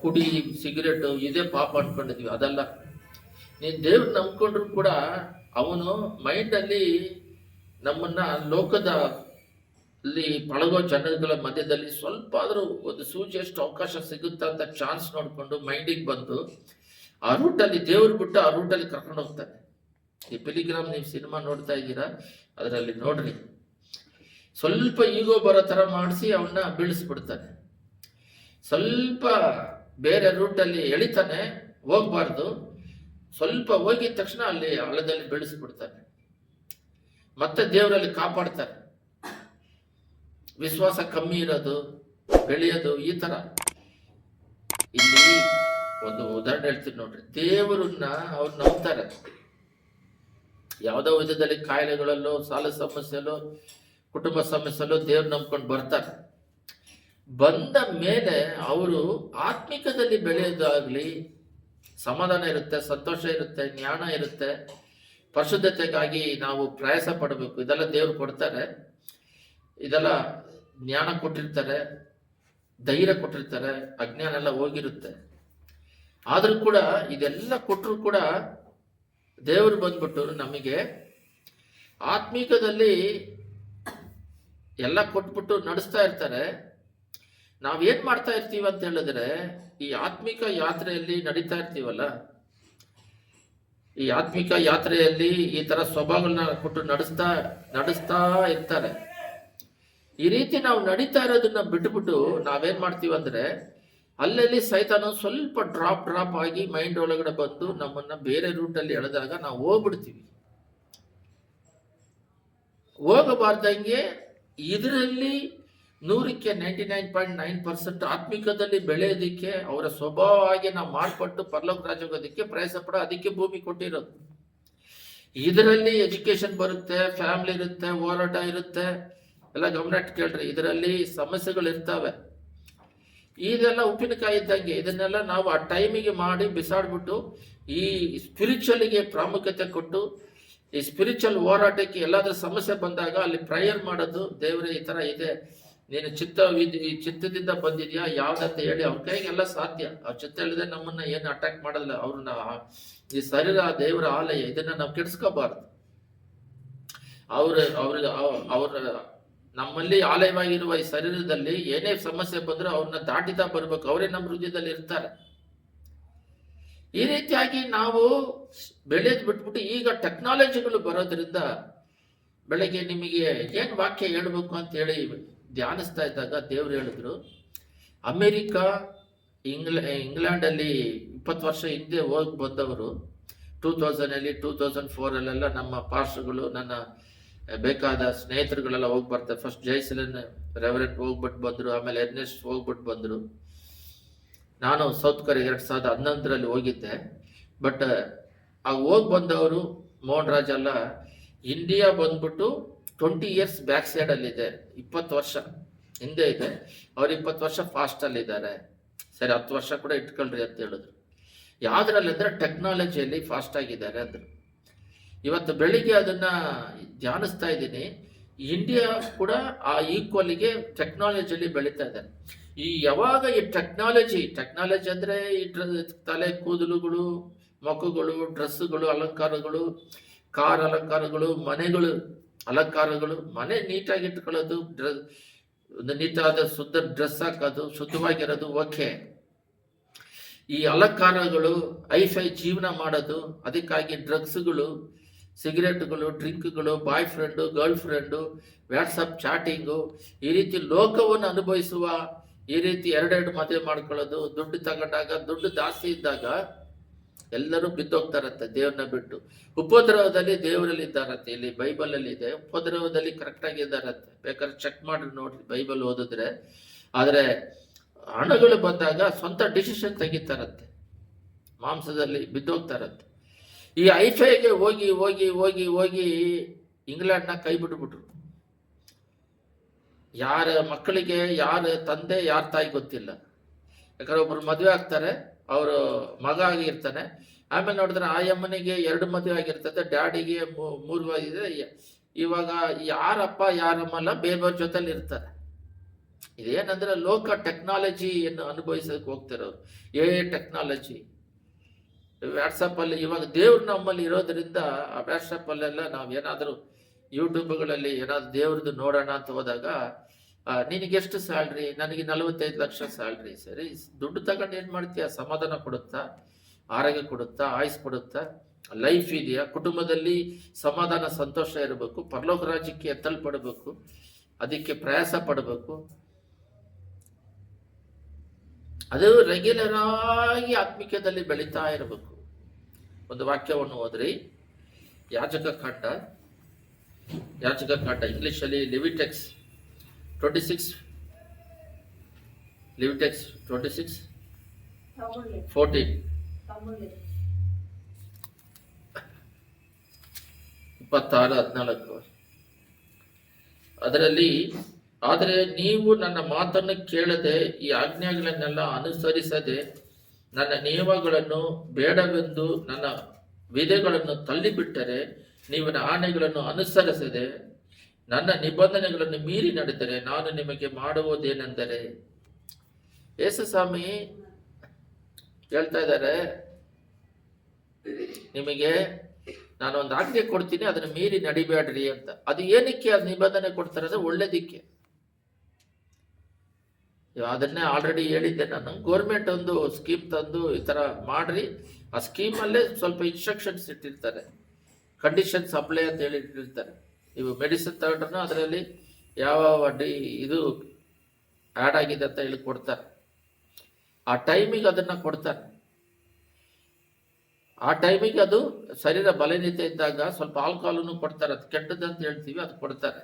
ಕುಡಿ ಸಿಗರೇಟ್ ಇದೇ ಪಾಪ ಅನ್ಕೊಂಡಿದ್ವಿ. ಅದಲ್ಲ. ನೀನ್ ದೇವ್ರ ನಂಬ್ಕೊಂಡ್ರು ಕೂಡ ಅವನು ಮೈಂಡ್ ಅಲ್ಲಿ ನಮ್ಮನ್ನ ಲೋಕದ ಅಲ್ಲಿ ಪಳಗೋ ಜನಗಳ ಮಧ್ಯದಲ್ಲಿ ಸ್ವಲ್ಪ ಆದ್ರೂ ಒಂದು ಸೂಚಿಯಷ್ಟು ಅವಕಾಶ ಸಿಗುತ್ತಾ ಅಂತ ಚಾನ್ಸ್ ನೋಡ್ಕೊಂಡು ಮೈಂಡಿಗೆ ಬಂದು ಆ ರೂಟಲ್ಲಿ ದೇವ್ರು ಬಿಟ್ಟು ಆ ರೂಟಲ್ಲಿ ಕರ್ಕೊಂಡು ಹೋಗ್ತಾನೆ. ಈ ಪಿಲಿಗ್ರಾಮ್ ನೀವು ಸಿನಿಮಾ ನೋಡ್ತಾ ಇದ್ದೀರಾ, ಅದರಲ್ಲಿ ನೋಡ್ರಿ, ಸ್ವಲ್ಪ ಈಗೋ ಬರೋ ತರ ಮಾಡಿಸಿ ಅವನ್ನ ಬೀಳಿಸ್ಬಿಡ್ತಾನೆ. ಸ್ವಲ್ಪ ಬೇರೆ ರೂಟಲ್ಲಿ ಎಳಿತಾನೆ, ಹೋಗ್ಬಾರ್ದು. ಸ್ವಲ್ಪ ಹೋಗಿದ ತಕ್ಷಣ ಅಲ್ಲಿ ಹಳ್ಳದಲ್ಲಿ ಬೀಳಿಸ್ಬಿಡ್ತಾನೆ. ಮತ್ತೆ ದೇವರಲ್ಲಿ ಕಾಪಾಡ್ತಾರೆ. ವಿಶ್ವಾಸ ಕಮ್ಮಿ ಇರೋದು, ಬೆಳೆಯೋದು, ಈ ತರ. ಇಲ್ಲಿ ಒಂದು ಉದಾಹರಣೆ ಹೇಳ್ತೀನಿ ನೋಡ್ರಿ. ದೇವರನ್ನ ಅವ್ರು ನಂಬ್ತಾರೆ. ಯಾವುದೋ ವಿಧದಲ್ಲಿ ಕಾಯಿಲೆಗಳಲ್ಲೋ, ಸಾಲ ಸಮಸ್ಯೆಲ್ಲೋ, ಕುಟುಂಬ ಸಮಸ್ಯೆಲ್ಲೋ ದೇವ್ರು ನಂಬ್ಕೊಂಡು ಬರ್ತಾರೆ. ಬಂದ ಮೇಲೆ ಅವರು ಆತ್ಮಿಕದಲ್ಲಿ ಬೆಳೆಯೋದಾಗ್ಲಿ, ಸಮಾಧಾನ ಇರುತ್ತೆ, ಸಂತೋಷ ಇರುತ್ತೆ, ಜ್ಞಾನ ಇರುತ್ತೆ, ಪರಿಶುದ್ಧತೆಗಾಗಿ ನಾವು ಪ್ರಯಾಸ ಪಡಬೇಕು. ಇದೆಲ್ಲ ದೇವ್ರು ಕೊಡ್ತಾರೆ. ಇದೆಲ್ಲ ಜ್ಞಾನ ಕೊಟ್ಟಿರ್ತಾರೆ, ಧೈರ್ಯ ಕೊಟ್ಟಿರ್ತಾರೆ, ಅಜ್ಞಾನ ಎಲ್ಲ ಹೋಗಿರುತ್ತೆ. ಆದ್ರೂ ಕೂಡ ಇದೆಲ್ಲ ಕೊಟ್ಟರು ಕೂಡ ದೇವರು ಬಂದ್ಬಿಟ್ಟು ನಮಗೆ ಆತ್ಮಿಕದಲ್ಲಿ ಎಲ್ಲ ಕೊಟ್ಬಿಟ್ಟು ನಡೆಸ್ತಾ ಇರ್ತಾರೆ. ನಾವೇನ್ ಮಾಡ್ತಾ ಇರ್ತೀವಿ ಅಂತ ಹೇಳಿದ್ರೆ, ಈ ಆತ್ಮಿಕ ಯಾತ್ರೆಯಲ್ಲಿ ನಡೀತಾ ಇರ್ತೀವಲ್ಲ, ಈ ಆತ್ಮಿಕ ಯಾತ್ರೆಯಲ್ಲಿ ಈ ತರ ಸ್ವಭಾವಗಳನ್ನ ಕೊಟ್ಟು ನಡೆಸ್ತಾ ಇರ್ತಾರೆ. ಈ ರೀತಿ ನಾವು ನಡೀತಾ ಇರೋದನ್ನ ಬಿಟ್ಬಿಟ್ಟು ನಾವೇನ್ ಮಾಡ್ತೀವಿ ಅಂದ್ರೆ, ಅಲ್ಲಲ್ಲಿ ಸೈತಾನ ಸ್ವಲ್ಪ ಡ್ರಾಪ್ ಆಗಿ ಮೈಂಡ್ ಒಳಗಡೆ ಬಂದು ನಮ್ಮನ್ನ ಬೇರೆ ರೂಟಲ್ಲಿ ಎಳೆದಾಗ ನಾವು ಹೋಗ್ಬಿಡ್ತೀವಿ. ಹೋಗಬಾರ್ದಂಗೆ ಇದರಲ್ಲಿ 100ಕ್ಕೆ 99.9% ಆತ್ಮಿಕದಲ್ಲಿ ಬೆಳೆಯೋದಿಕ್ಕೆ, ಅವರ ಸ್ವಭಾವವಾಗಿ ನಾವು ಮಾರ್ಪಟ್ಟು ಪರಲೋಕ ರಾಜ್ಯೋಗೋದಕ್ಕೆ ಪ್ರಯಾಸ ಪಡೋ, ಅದಕ್ಕೆ ಭೂಮಿ ಕೊಟ್ಟಿರೋದು. ಇದರಲ್ಲಿ ಎಜುಕೇಶನ್ ಬರುತ್ತೆ, ಫ್ಯಾಮಿಲಿ ಇರುತ್ತೆ, ಹೋರಾಟ ಇರುತ್ತೆ, ಎಲ್ಲ ಗಮನ ಕೇಳ್ರಿ. ಇದರಲ್ಲಿ ಸಮಸ್ಯೆಗಳು ಇರ್ತವೆ. ಇದೆಲ್ಲ ಉಪ್ಪಿನಕಾಯಿ ಇದ್ದಂಗೆ. ಇದನ್ನೆಲ್ಲ ನಾವು ಆ ಟೈಮಿಗೆ ಮಾಡಿ ಬಿಸಾಡ್ಬಿಟ್ಟು ಈ ಸ್ಪಿರಿಚುವಲ್ಗೆ ಪ್ರಾಮುಖ್ಯತೆ ಕೊಟ್ಟು, ಈ ಸ್ಪಿರಿಚುವಲ್ ಹೋರಾಟಕ್ಕೆ ಎಲ್ಲಾದ್ರೂ ಸಮಸ್ಯೆ ಬಂದಾಗ ಅಲ್ಲಿ ಪ್ರೇಯರ್ ಮಾಡೋದು. ದೇವರೇ ಈ ತರ ಇದೆ, ನೀನು ಚಿತ್ತದಿಂದ ಬಂದಿದ್ಯಾ ಯಾವ್ದಂತ ಹೇಳಿ ಅವ್ರ ಕೈಗೆಲ್ಲ ಸಾಧ್ಯ. ಅವ್ರ ಚಿತ್ತ ಹೇಳಿದ್ರೆ ನಮ್ಮನ್ನ ಏನು ಅಟ್ಯಾಕ್ ಮಾಡೋದಿಲ್ಲ. ಅವ್ರನ್ನ ಈ ಶರೀರ ದೇವರ ಆಲಯ, ಇದನ್ನ ನಾವು ಕೆಡಿಸ್ಕೋಬಾರ್ದು. ಅವ್ರ ನಮ್ಮಲ್ಲಿ ಆಲಯವಾಗಿರುವ ಈ ಶರೀರದಲ್ಲಿ ಏನೇ ಸಮಸ್ಯೆ ಬಂದ್ರೆ ಅವ್ರನ್ನ ದಾಟಿತಾ ಬರ್ಬೇಕು. ಅವರೇ ನಮ್ಮ ಹೃದಯದಲ್ಲಿ ಇರ್ತಾರೆ. ಈ ರೀತಿಯಾಗಿ ನಾವು ಬೆಳೆದ್ ಬಿಟ್ಬಿಟ್ಟು ಈಗ ಟೆಕ್ನಾಲಜಿಗಳು ಬರೋದ್ರಿಂದ ಬೆಳಗ್ಗೆ ನಿಮಗೆ ಏನ್ ವಾಕ್ಯ ಹೇಳ್ಬೇಕು ಅಂತ ಹೇಳಿ ಧ್ಯಾನಿಸ್ತಾ ಇದ್ದಾಗ ದೇವ್ರು ಹೇಳಿದ್ರು, ಅಮೆರಿಕಾ, ಇಂಗ್ಲೆಂಡಲ್ಲಿ 20 ವರ್ಷ ಹಿಂದೆ ಹೋಗಿ ಬಂದವರು 2000 2004 ನಮ್ಮ ಪಾಸ್ಟರ್ಗಳು, ನನ್ನ ಬೇಕಾದ ಸ್ನೇಹಿತರುಗಳೆಲ್ಲ ಹೋಗಿ ಬರ್ತಾರೆ. ಫಸ್ಟ್ ಜೈಸಲನ್ ರೆವರೆಂಟ್ ಹೋಗ್ಬಿಟ್ಟು ಬಂದ್ರು, ಆಮೇಲೆ ಎರ್ನೆಸ್ಟ್ ಹೋಗ್ಬಿಟ್ಟು ಬಂದ್ರು. ನಾನು ಸೌತ್ ಕೊರಿಯಾ 2011 ಹೋಗಿದ್ದೆ. ಬಟ್ ಆಗ ಹೋಗಿ ಬಂದವರು ಮೋಹನ್ ರಾಜ್ ಎಲ್ಲ ಇಂಡಿಯಾ ಬಂದ್ಬಿಟ್ಟು 20 ಇಯರ್ಸ್ ಬ್ಯಾಕ್ ಸೈಡ್ ಅಲ್ಲಿ ಇದೆ, 20 ವರ್ಷ ಹಿಂದೆ ಇದೆ. ಅವ್ರು 20 ವರ್ಷ ಫಾಸ್ಟ್ ಅಲ್ಲಿ ಇದ್ದಾರೆ. ಸರಿ, 10 ವರ್ಷ ಕೂಡ ಇಟ್ಕೊಳ್ರಿ ಅಂತ ಹೇಳಿದ್ರು. ಯಾವ್ದ್ರಲ್ಲಿ ಅಂದ್ರೆ ಟೆಕ್ನಾಲಜಿಯಲ್ಲಿ ಫಾಸ್ಟ್ ಆಗಿದ್ದಾರೆ ಅಂದ್ರು. ಇವತ್ತು ಬೆಳಿಗ್ಗೆ ಅದನ್ನ ಧ್ಯಾನಿಸ್ತಾ ಇದ್ದೀನಿ. ಇಂಡಿಯಾ ಕೂಡ ಆ ಈಕ್ವಲ್ಗೆ ಟೆಕ್ನಾಲಜಿಯಲ್ಲಿ ಬೆಳೀತಾ ಇದ್ದಾರೆ. ಯಾವಾಗ ಈ ಟೆಕ್ನಾಲಜಿ ಅಂದ್ರೆ ಈ ತಲೆ ಕೂದಲುಗಳು, ಮೊಕ್ಕಗಳು, ಡ್ರೆಸ್ಸುಗಳು, ಅಲಂಕಾರಗಳು, ಕಾರ್ ಅಲಂಕಾರಗಳು, ಮನೆಗಳು ಅಲಂಕಾರಗಳು, ಮನೆ ನೀಟಾಗಿ ಇಟ್ಕೊಳ್ಳೋದು, ಒಂದು ನೀಟಾದ ಶುದ್ಧ ಡ್ರೆಸ್ ಹಾಕೋದು, ಶುದ್ಧವಾಗಿರೋದು, ಓಕೆ. ಈ ಅಲಂಕಾರಗಳು, ಐಫೈ ಜೀವನ ಮಾಡೋದು, ಅದಕ್ಕಾಗಿ ಡ್ರಗ್ಸ್ಗಳು, ಸಿಗರೇಟ್ಗಳು, ಡ್ರಿಂಕ್ಗಳು, boyfriend, girlfriend, WhatsApp chatting, ಈ ರೀತಿ ಲೋಕವನ್ನು ಅನುಭವಿಸುವ, ಈ ರೀತಿ ಎರಡೆರಡು ಮದುವೆ ಮಾಡ್ಕೊಳ್ಳೋದು, ದುಡ್ಡು ತಗೊಂಡಾಗ, ದುಡ್ಡು ಜಾಸ್ತಿ ಇದ್ದಾಗ ಎಲ್ಲರೂ ಬಿದ್ದೋಗ್ತಾರಂತೆ ದೇವ್ರನ್ನ ಬಿಟ್ಟು. ಉಪದ್ರವದಲ್ಲಿ ದೇವರಲ್ಲಿ ಇದ್ದಾರಂತೆ. ಇಲ್ಲಿ ಬೈಬಲ್ ಅಲ್ಲಿ ಇದೆ, ಉಪದ್ರವದಲ್ಲಿ ಕರೆಕ್ಟ್ ಆಗಿ ಇದ್ದಾರಂತೆ. ಬೇಕಾದ್ರೆ ಚೆಕ್ ಮಾಡಿ ನೋಡ್ರಿ ಬೈಬಲ್ ಓದಿದ್ರೆ. ಆದ್ರೆ ಹಣಗಳು ಬಂದಾಗ ಸ್ವಂತ ಡಿಸಿಷನ್ ತೆಗಿತಾರಂತೆ, ಮಾಂಸದಲ್ಲಿ ಬಿದ್ದೋಗ್ತಾರಂತೆ. ಈ ಐಫೈಗೆ ಹೋಗಿ ಹೋಗಿ ಹೋಗಿ ಹೋಗಿ ಇಂಗ್ಲೆಂಡ್ನ ಕೈ ಬಿಟ್ಬಿಟ್ರು. ಯಾರ ಮಕ್ಕಳಿಗೆ ಯಾರ ತಂದೆ ಯಾರ ತಾಯಿ ಗೊತ್ತಿಲ್ಲ. ಯಾಕಂದ್ರೆ ಒಬ್ರು ಮದುವೆ ಆಗ್ತಾರೆ, ಅವರು ಮಗ ಆಗಿರ್ತಾನೆ. ಆಮೇಲೆ ನೋಡಿದ್ರೆ ಆ ಅಮ್ಮನಿಗೆ 2 ಮದುವೆ ಆಗಿರ್ತದೆ, ಡ್ಯಾಡಿಗೆ 3 ಆಗಿದೆ. ಇವಾಗ ಯಾರಪ್ಪ ಯಾರಮ್ಮಲ್ಲ ಬೇರೆ ಜೊತೆಲಿ ಇರ್ತಾರೆ. ಇದೇನಂದ್ರೆ ಲೋಕ ಟೆಕ್ನಾಲಜಿಯನ್ನು ಅನುಭವಿಸೋಕೆ ಹೋಗ್ತಿರೋರು. ಟೆಕ್ನಾಲಜಿ ವಾಟ್ಸಪ್ ಅಲ್ಲಿ ಇವಾಗ ದೇವ್ರು ನಮ್ಮಲ್ಲಿ ಇರೋದ್ರಿಂದ ಆ ವಾಟ್ಸಪ್ ಅಲ್ಲೆಲ್ಲ ನಾವ್ ಏನಾದ್ರು ಯೂಟ್ಯೂಬ್ಗಳಲ್ಲಿ ಏನಾದ್ರು ದೇವ್ರದ್ದು ನೋಡೋಣ ಅಂತ ಹೋದಾಗ, ನಿನಗೆಷ್ಟು ಸ್ಯಾಲ್ರಿ? ನನಗೆ 45 ಲಕ್ಷ ಸ್ಯಾಲ್ರಿ. ಸರಿ, ದುಡ್ಡು ತಗೊಂಡು ಏನ್ ಮಾಡ್ತೀಯ? ಸಮಾಧಾನ ಕೊಡುತ್ತಾ? ಆರೋಗ್ಯ ಕೊಡುತ್ತಾ? ಆಯುಸ್ ಕೊಡುತ್ತಾ? ಲೈಫ್ ಇದೆಯಾ? ಕುಟುಂಬದಲ್ಲಿ ಸಮಾಧಾನ ಸಂತೋಷ ಇರಬೇಕು, ಪರಲೋಕ ರಾಜ್ಯಕ್ಕೆ ಎತ್ತಲ್ಪಡಬೇಕು, ಅದಕ್ಕೆ ಪ್ರಯಾಸ ಪಡಬೇಕು. ಅದು ರೆಗ್ಯುಲರ್ ಆಗಿ ಆತ್ಮಿಕದಲ್ಲಿ ಬೆಳೀತಾ ಇರಬೇಕು. ಒಂದು ವಾಕ್ಯವನ್ನು ಓದ್ರಿ, ಯಾಜಕ ಕಾಂಡ ಯಾಜಕ ಕಾಂಡ, ಇಂಗ್ಲಿಷಲ್ಲಿ ಲಿವಿಟೆಕ್ಸ್ 26, ಲಿವಿಟೆಕ್ಸ್ 26:14, 26:14. ಅದರಲ್ಲಿ, ಆದರೆ ನೀವು ನನ್ನ ಮಾತನ್ನು ಕೇಳದೆ ಈ ಆಜ್ಞೆಗಳನ್ನೆಲ್ಲ ಅನುಸರಿಸದೆ ನನ್ನ ನಿಯಮಗಳನ್ನು ಬೇಡವೆಂದು ನನ್ನ ವಿಧೆಗಳನ್ನು ತಳ್ಳಿಬಿಟ್ಟರೆ, ನೀವು ನನ್ನ ಆಣೆಗಳನ್ನು ಅನುಸರಿಸದೆ ನನ್ನ ನಿಬಂಧನೆಗಳನ್ನು ಮೀರಿ ನಡೆದರೆ ನಾನು ನಿಮಗೆ ಮಾಡುವುದೇನೆಂದರೆ, ಯೇಸುಸ್ವಾಮಿ ಹೇಳ್ತಾ ಇದ್ದಾರೆ, ನಿಮಗೆ ನಾನೊಂದು ಆಜ್ಞೆ ಕೊಡ್ತೀನಿ, ಅದನ್ನು ಮೀರಿ ನಡಿಬೇಡ್ರಿ ಅಂತ. ಅದು ಏನಕ್ಕೆ ಅದು ನಿಬಂಧನೆ ಕೊಡ್ತಾರೆ ಅಂದ್ರೆ ಒಳ್ಳೇದಿಕ್ಕೆ. ಅದನ್ನೇ ಆಲ್ರೆಡಿ ಹೇಳಿದ್ದೆ ನಾನು. ಗೌರ್ಮೆಂಟ್ ಒಂದು ಸ್ಕೀಮ್ ತಂದು ಈ ಥರ ಮಾಡ್ರಿ, ಆ ಸ್ಕೀಮಲ್ಲೇ ಸ್ವಲ್ಪ ಇನ್ಸ್ಟ್ರಕ್ಷನ್ಸ್ ಇಟ್ಟಿರ್ತಾರೆ, ಕಂಡೀಷನ್ಸ್ ಅಪ್ಲೈ ಅಂತ ಹೇಳಿ ಇಟ್ಟಿರ್ತಾರೆ. ನೀವು ಮೆಡಿಸಿನ್ ತಗೊಂಡ್ರೂ ಅದರಲ್ಲಿ ಯಾವ ಇದು ಆ್ಯಡ್ ಆಗಿದೆ ಅಂತ ಹೇಳಿ ಕೊಡ್ತಾರೆ. ಆ ಟೈಮಿಗೆ ಅದನ್ನು ಕೊಡ್ತಾರೆ. ಆ ಟೈಮಿಗೆ ಅದು ಶರೀರ ಬಲಹೀನತೆ ಇದ್ದಾಗ ಸ್ವಲ್ಪ ಆಲ್ಕೋಹಾಲನ್ನು ಕೊಡ್ತಾರೆ. ಅದು ಕೆಟ್ಟದಂತ ಹೇಳ್ತೀವಿ, ಅದು ಕೊಡ್ತಾರೆ.